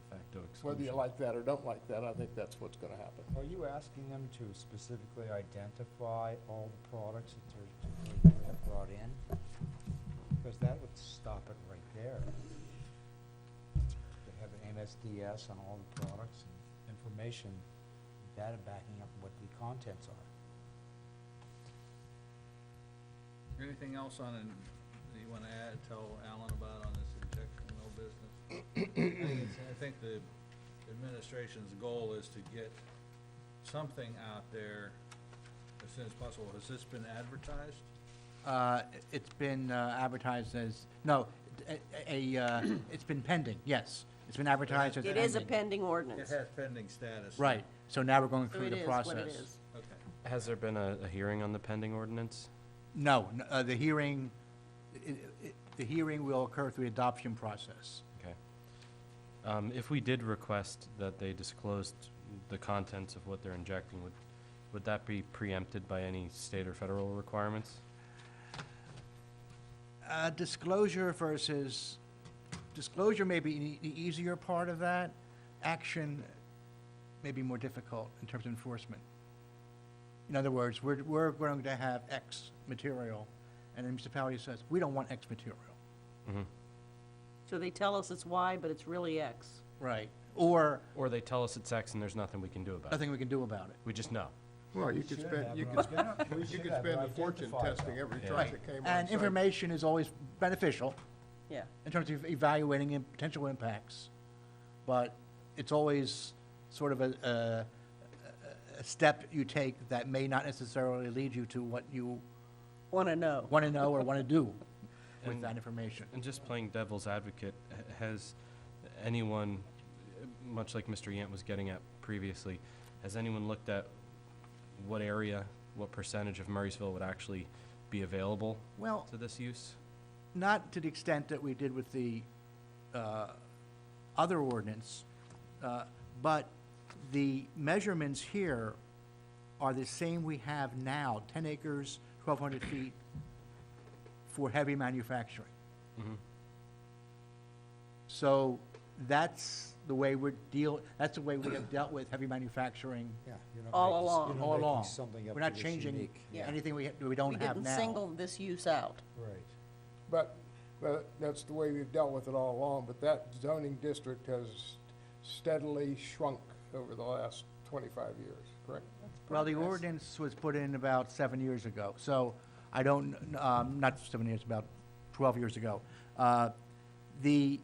Facto Whether you exclusion. like that or don't like that, I think that's what's gonna happen. are you asking them to specifically identify all the products that they have brought in? Because that would stop it right there. They have an MSDS on all the products and information, data backing up what the contents are. Anything else on, that you want to add, tell Alan about on this injection well business? I think the administration's goal is to get something out there as soon as possible. Has this been advertised? It's been advertised as, no, it's been pending, yes. It's been advertised as It pending. is a pending It ordinance. has pending status. Right, so now we're going So through it the is process. what it is. Okay. Has there been a hearing on the pending ordinance? No, the hearing, the hearing will occur through the adoption process. Okay. If we did request that they disclosed the contents of what they're injecting, would that be preempted by any state or federal requirements? Disclosure may be the easier part of that. Action may be more difficult in terms of enforcement. In other words, we're going to have X material, and the municipality says, we don't want X material. Mm-hmm. So they tell us it's Y, but it's really X. Right. Or Or they tell us it's X and there's nothing we can do about it? nothing we can do about it. We just know. Well, you We could should spend, have you it could on- spend, we you should could have it spend a fortune identified, testing though. every Yeah. truck Right. that came on And site. information is always beneficial Yeah. in terms of evaluating potential impacts, but it's always sort of a step you take that may not necessarily lead you to what you Want to know. want to know or want to do with And- that information. And just playing devil's advocate, has anyone, much like Mr. Yant was getting at previously, has anyone looked at what area, what percentage of Murraysville would actually be available Well, to this use? not to the extent that we did with the other ordinance, but the measurements here are the same we have now, 10 acres, 1,200 feet for heavy manufacturing. Mm-hmm. So that's the way that's the way we have dealt with heavy manufacturing Yeah, you're not All making- along. you're not all making along. something up We're not that is changing unique. Yeah. anything we don't We have didn't now. single this use out. Right. But that's the way we've dealt with it all along, but that zoning district steadily shrunk over the last 25 years, correct? Well, the ordinance was put in about 7 years ago, so I don't, not 7 years, about 12 years ago. The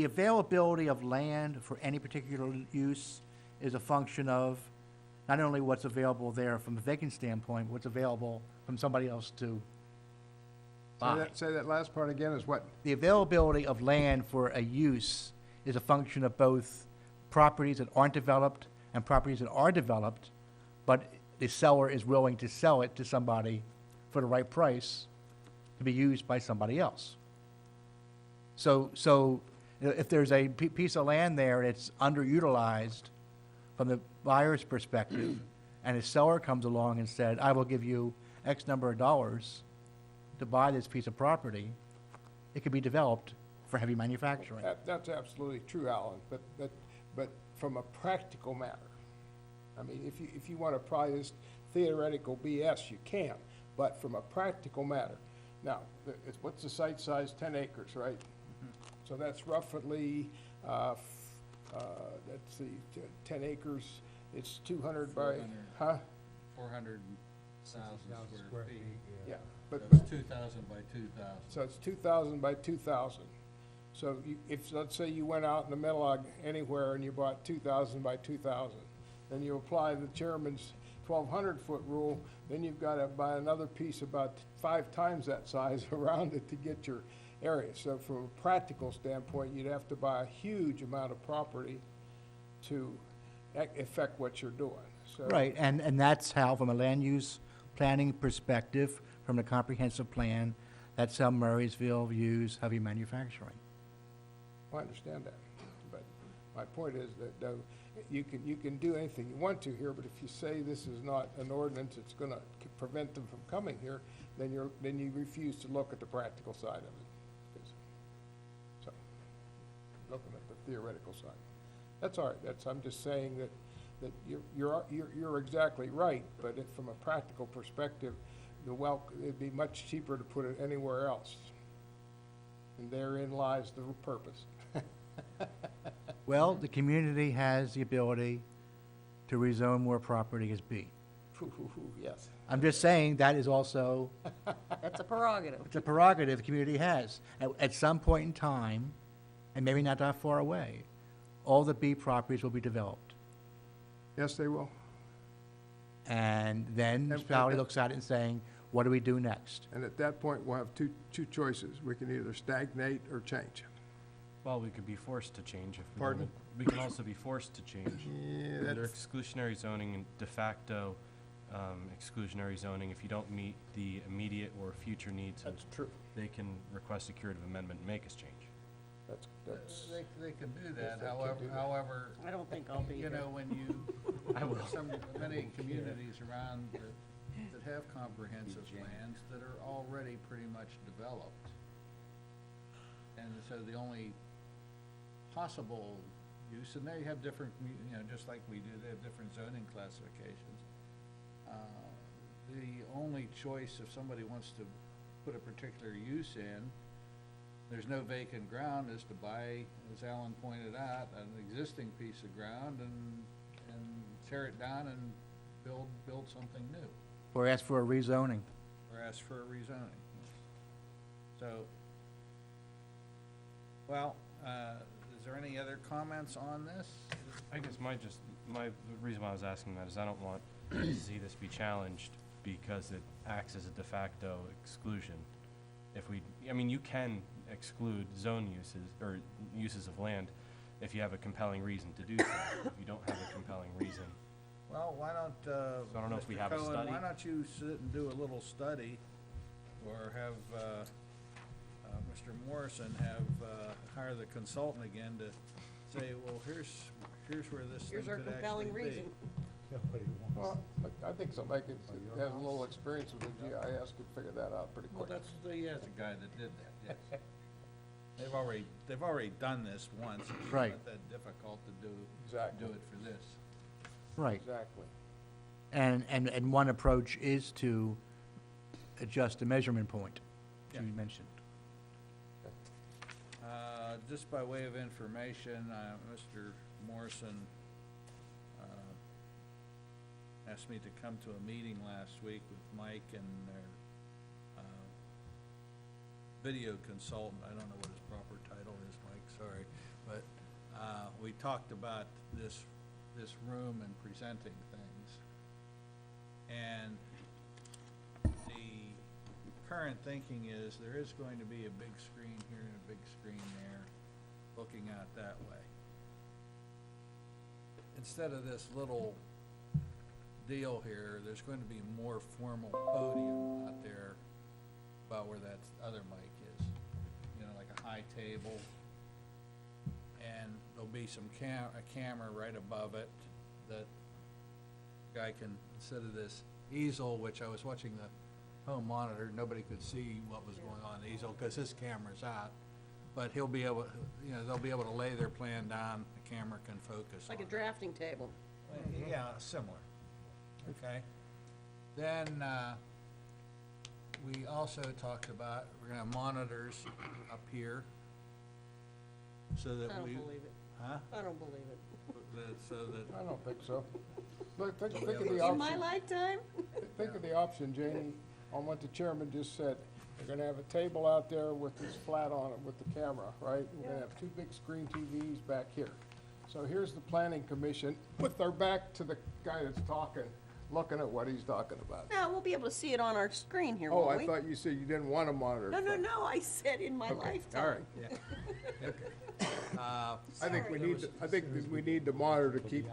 availability of land for any particular use is a function of not only what's available there from a vacant standpoint, what's available from somebody else to buy. Say that last part again is what? The availability of land for a use is a function of both properties that aren't developed and properties that are developed, but the seller is willing to sell it to somebody for the right price to be used by somebody else. So if there's a piece of land there that's underutilized from the buyer's perspective, and a seller comes along and said, I will give you X number of dollars to buy this piece of property, it could be developed for heavy manufacturing. That's absolutely true, Alan, but from a practical matter, I mean, if you want to apply this theoretical BS, you can, but from a practical matter. Now, what's the site size? 10 acres, right? So that's roughly, let's see, 10 acres, it's 200 by, huh? 400,000 square feet. Yeah, but, So it's 2,000 by 2,000. so it's 2,000 by 2,000. So if, let's say you went out in the middle of anywhere and you bought 2,000 by 2,000, then you apply the chairman's 1,200-foot rule, then you've got to buy another piece about 5 times that size around it to get your area. So from a practical standpoint, you'd have to buy a huge amount of property to affect what you're doing. So Right, and that's how, from a land use planning perspective, from the comprehensive plan, that's how Murraysville views heavy manufacturing. I understand that, but my point is that though, you can do anything you want to here, but if you say this is not an ordinance, it's gonna prevent them from coming here, then you refuse to look at the practical side of it. So, looking at the theoretical side. That's all right, I'm just saying that you're exactly right, but from a practical perspective, it'd be much cheaper to put it anywhere else. And therein lies the purpose. Well, the community has the ability to rezone more property as B. Yes. I'm just saying that is also, That's a prerogative. it's a prerogative the community has. At some point in time, and maybe not that far away, all the B properties will be developed. Yes, they will. And then the municipality looks at it and saying, what do we do next? And at that point, we'll have two choices. We can either stagnate or change. Well, we could be forced to change if we Pardon? wanted. We can also be forced to change. Yeah, Under that's, exclusionary zoning and de facto exclusionary zoning, if you don't meet the immediate or future needs, that's true. they can request a curative amendment and make us change. That's, They can do that, Yes, they can however, do that. however, I don't think I'll be you here. know, when you, I will. many communities around that have comprehensive plans that are already pretty much developed. And so the only possible use, and they have different, just like we do, they have different zoning classifications. The only choice, if somebody wants to put a particular use in, there's no vacant ground, is to buy, as Alan pointed out, an existing piece of ground and tear it down and build something new, Or ask for a rezoning. or ask for a rezoning. So, well, is there any other comments on this? I guess the reason why I was asking that is I don't want to see this be challenged because it acts as a de facto exclusion. You can exclude zone uses, or uses of land, if you have a compelling reason to do so. If you don't have a compelling reason, Well, why don't, So I don't know if we Mr. have a Cohen, study. why don't you sit and do a little study, or have, Mr. Morrison hire the consultant again to say, well, here's where this thing Here's our could actually compelling be. reason. Nobody wants. well, I think somebody that has a little experience with the GIS could figure that out pretty Well, quick. he has a guy that did that, yes. They've already done this once. It's Right. not that difficult to do Exactly. it for this. Right. Exactly. And one approach is to adjust the measurement point, Yeah. you mentioned. Just by way of information, Mr. Morrison asked me to come to a meeting last week with Mike and their video consultant. I don't know what his proper title is, Mike, sorry. But we talked about this room and presenting things. And the current thinking is there is going to be a big screen here and a big screen there, looking out that way. Instead of this little deal here, there's going to be a more formal podium out there about where that other mic is. You know, like a high table. And there'll be some a camera right above it that guy can, instead of this easel, which I was watching the home monitor, nobody could see what was going on in the easel because his camera's out. But he'll be able, you know, they'll be able to lay their plan down, the camera can focus Like on a it. drafting table. Yeah, similar. Okay. Then, we also talked about, we're gonna have monitors up here so I that don't we. believe it. Huh? I don't believe it. So that, I don't think so. Look, think of the In my option, lifetime? think of the option, Janie, on what the chairman just said. We're gonna have a table out there with this flat on it with the camera, right? We're gonna have two big screen TVs back here. So here's the planning commission with their back to the guy that's talking, looking at what he's talking about. No, we'll be able to see it on our screen here, Oh, won't I we? thought you said you didn't want a monitor. No, no, no, I said in my Okay, lifetime. all right. yeah. Okay. I think we need, I think that we need the monitor to keep,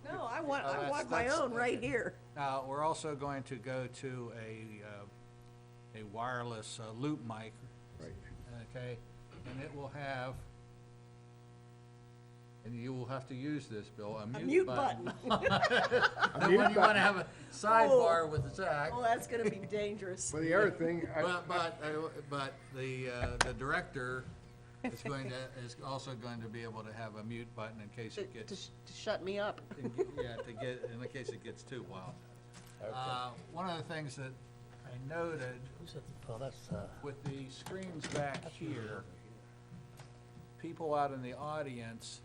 No, I want that's- my that's- own right here. Now, we're also going to go to a wireless loop mic, right. okay? And it will have, and you will have to use this, Bill, a mute button. And when you wanna have a sidebar with Zach. Oh, that's gonna be dangerous. But the other thing, But the director is also going to be able to have a mute button in case it To gets, shut me up. in case it gets too wild. One of the things that I noted with the screens back here, people out in the audience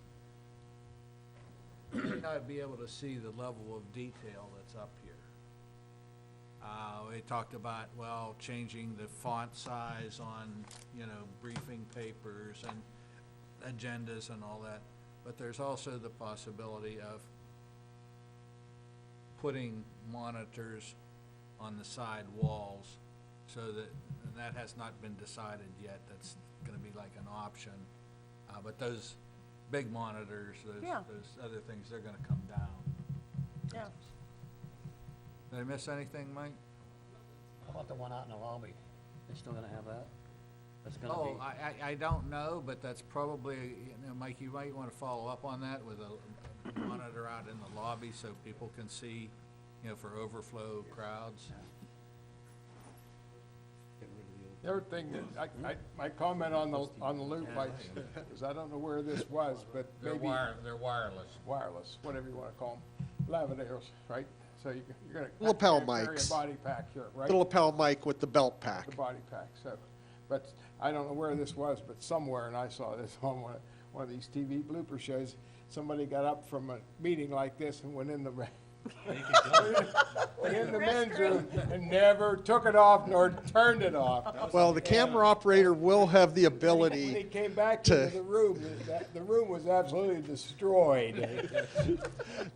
may not be able to see the level of detail that's up here. We talked about, well, changing the font size on, you know, briefing papers and agendas and all that. But there's also the possibility of putting monitors on the side walls so that, and that has not been decided yet, that's gonna be like an option. But those big monitors, Yeah. those other things, they're gonna come down. Yeah. Did I miss anything, Mike? How about the one out in the lobby? They still gonna have that? That's gonna Oh, be, I don't know, but that's probably, you know, Mike, you might wanna follow up on that with a monitor out in the lobby so people can see, you know, for overflow crowds. the other thing, that my comment on the loop lights, is I don't know where this was, but They're maybe they're wireless. wireless, whatever you wanna call them, lavaliers, right? So you're gonna. Lapel carry a mics. body pack here, right? The lapel mic with the belt pack. The body pack, so, but I don't know where this was, but somewhere, and I saw this on one of these TV blooper shows, somebody got up from a meeting like this and went in the in the men's room and never took it off nor turned it off. Well, the camera operator will have the When he ability, came back to- into the room, the room was absolutely destroyed.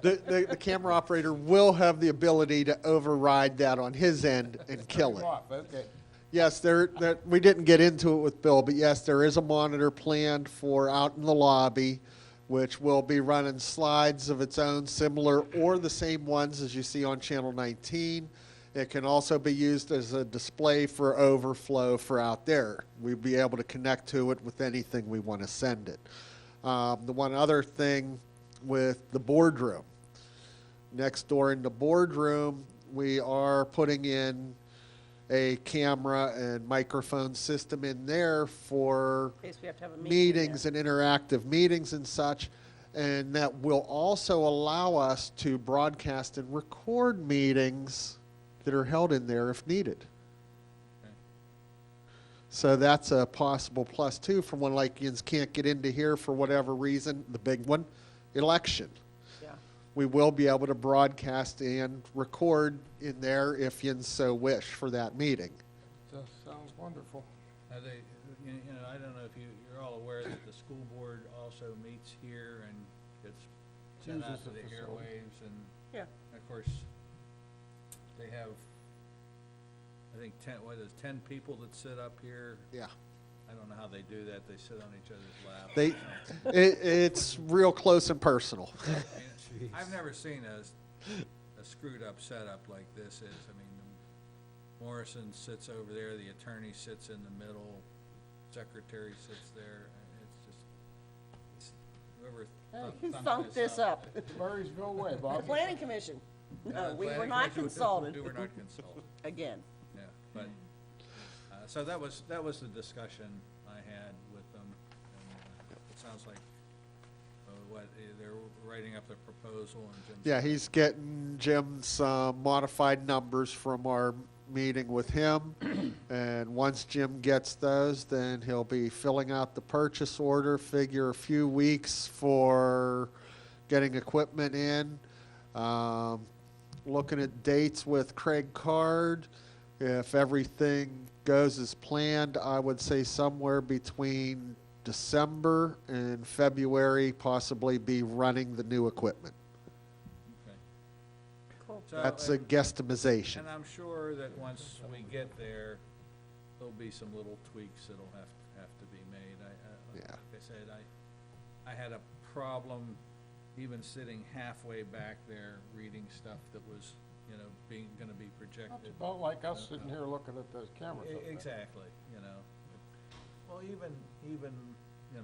the camera operator will have the ability to override that on his end and kill it. Off, okay. Yes, we didn't get into it with Bill, but yes, there is a monitor planned for out in the lobby, which will be running slides of its own, similar or the same ones as you see on Channel 19. It can also be used as a display for overflow for out there. We'll be able to connect to it with anything we want to send it. The one other thing with the boardroom. Next door in the boardroom, we are putting in a camera and microphone system in there for In case we have to have a meeting. meetings and interactive meetings and such. And that will also allow us to broadcast and record meetings that are held in there if needed. Okay. So that's a possible plus too for when like yins can't get into here for whatever reason, the big one, election. Yeah. We will be able to broadcast and record in there if yins so wish for that meeting. That sounds wonderful. You know, I don't know if you're all aware that the school board also meets here and gets sent out Uses to the the facility. airwaves, and Yeah. of course, they have, I think, 10 people that sit up here. Yeah. I don't know how they do that, they sit on each other's lap. It's real close and personal. I've never seen a screwed up setup like this is. I mean, Morrison sits over there, the attorney sits in the middle, secretary sits there, and it's whoever Who thumped thunked this up? Murraysville way, The Bob. planning commission. No, the we were planning not commission consulted. We were not consulted, Again. yeah, but, so that was the discussion I had with them, and it sounds like, they're writing up the proposal, and Jim's. Yeah, he's getting Jim some modified numbers from our meeting with him. And once Jim gets those, then he'll be filling out the purchase order, figure a few weeks for getting equipment in. Looking at dates with Craig Card. If everything goes as planned, I would say somewhere between December and February, possibly be running the new equipment. Okay. Cool. So, That's a guesstimation. And I'm sure that once we get there, there'll be some little tweaks that'll have to be made. Yeah. Like I said, I had a problem even sitting halfway back there reading stuff that was, gonna be It's projected. about like us sitting here looking at those cameras up there. Exactly, Well, even,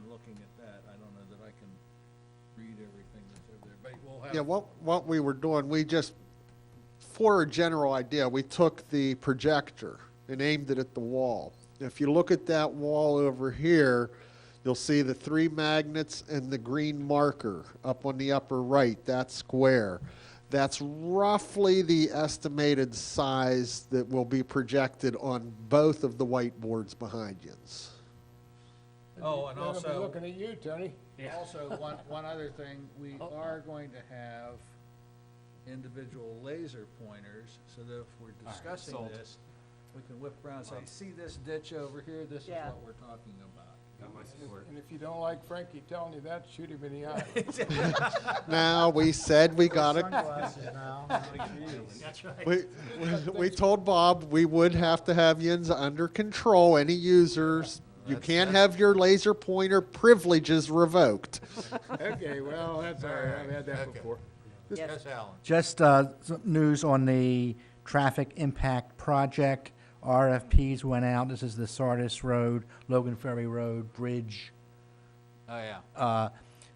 looking at that, I don't know that I can read everything that's over there, but we'll have. Yeah, what we were doing, we just, for a general idea, we took the projector and aimed it at the wall. If you look at that wall over here, you'll see the 3 magnets and the green marker up on the upper right, that square. That's roughly the estimated size that will be projected on both of the whiteboards behind you. Oh, and They're gonna be also. looking at you, Tony. Also, one other thing, we are going to have individual laser pointers, so that if we're discussing sold. this, we can whip around and say, see this ditch over here, this is Yeah. what we're talking about. And if you don't like Frankie telling you that, shoot him in the eye. Now, we said we got it. Sunglasses now. That's right. We told Bob we would have to have yins under control, any users. You can't have your laser pointer privileges revoked. Okay, well, that's all right, I've had that before. Yes. Alan. Just some news on the traffic impact project. RFPs went out. This is the Sardis Road, Logan Ferry Road Bridge. Oh, yeah.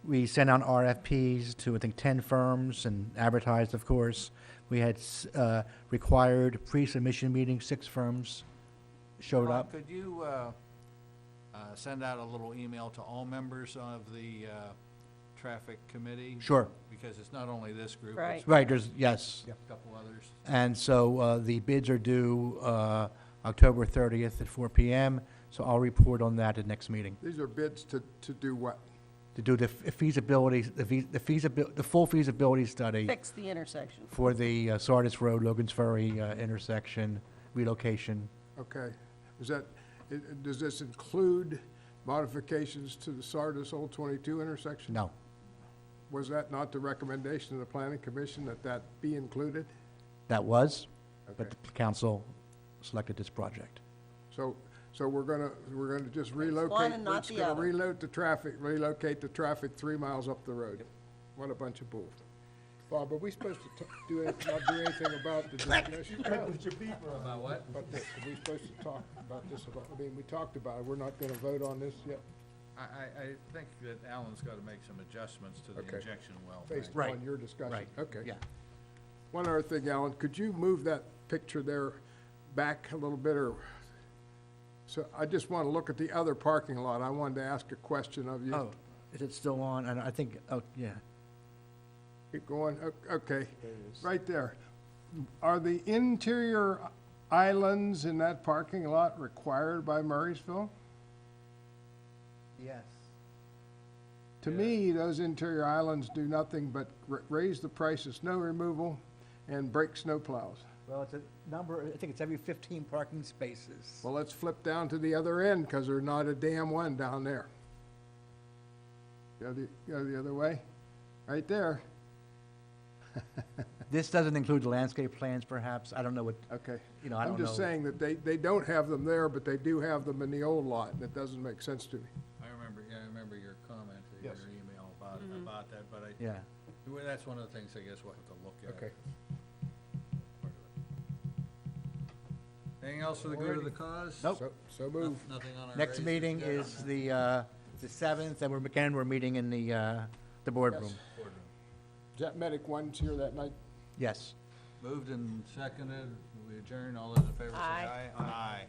We sent out RFPs to, I think, 10 firms and advertised, of course. We had required pre-submission meetings, 6 firms showed Ron, up. could you send out a little email to all members of the traffic committee? Sure. Because it's not only this group. Right. It's Right, there's, yes. a couple others. And so the bids are due October 30th at 4 PM, so I'll report on that at next meeting. These are bids to do what? To do the feasibility, the full feasibility study Fix the intersection. for the Sardis Road, Logan's Ferry intersection relocation. Okay. Does this include modifications to the Sardis Old 22 intersection? No, Was that not the recommendation of the planning commission that that be included? that was, but Okay. the council selected this project. So we're gonna just one relocate, and we're not just the gonna other. relocate the traffic 3 miles up the road. What a bunch of bull. Bob, are we supposed to not do anything about the discussion? About what? Are we supposed to talk about this, we talked about it, we're not gonna vote on this yet, I think that Alan's got to make some adjustments to the Okay. injection well. based Right. on your discussion? Right. Okay. Yeah. One other thing, Alan, could you move that picture there back a little bit, or, so I just want to look at the other parking lot. I wanted to ask a question of you. Oh, is it still on? I think, oh, yeah. Keep going, okay, right there. Are the interior islands in that parking lot required by Murraysville? Yes. To me, those interior islands do nothing but raise the price of snow removal and break snow plows. Well, it's a number, I think it's every 15 parking spaces. Well, let's flip down to the other end, because there's not a damn one down there. Go the other way, right there. This doesn't include the landscape plans, perhaps? I don't know what, Okay. you know, I don't I'm just know. saying that they don't have them there, but they do have them in the old lot, and it doesn't make sense to me. I remember your comment, Yes. your email about that, but Yeah. that's one of the things I guess we'll have to look at. Okay. Anything else for the good of the cause? Nope. So move. Nothing on our Next raised meeting agenda? is the 7th, and we're meeting in the boardroom. Boardroom. Is that medic one's here that night? Yes. Moved and seconded, we adjourn, all those in favor say Aye. aye. Aye.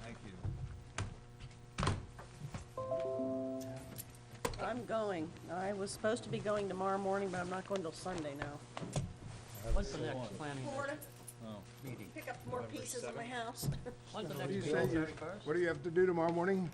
Thank you. I'm going. I was supposed to be going tomorrow morning, but I'm not going till Sunday now. When's the next planning Florida, meeting? pick up more pieces of my house. When's the What do next you meeting? say? What do you have to do tomorrow morning?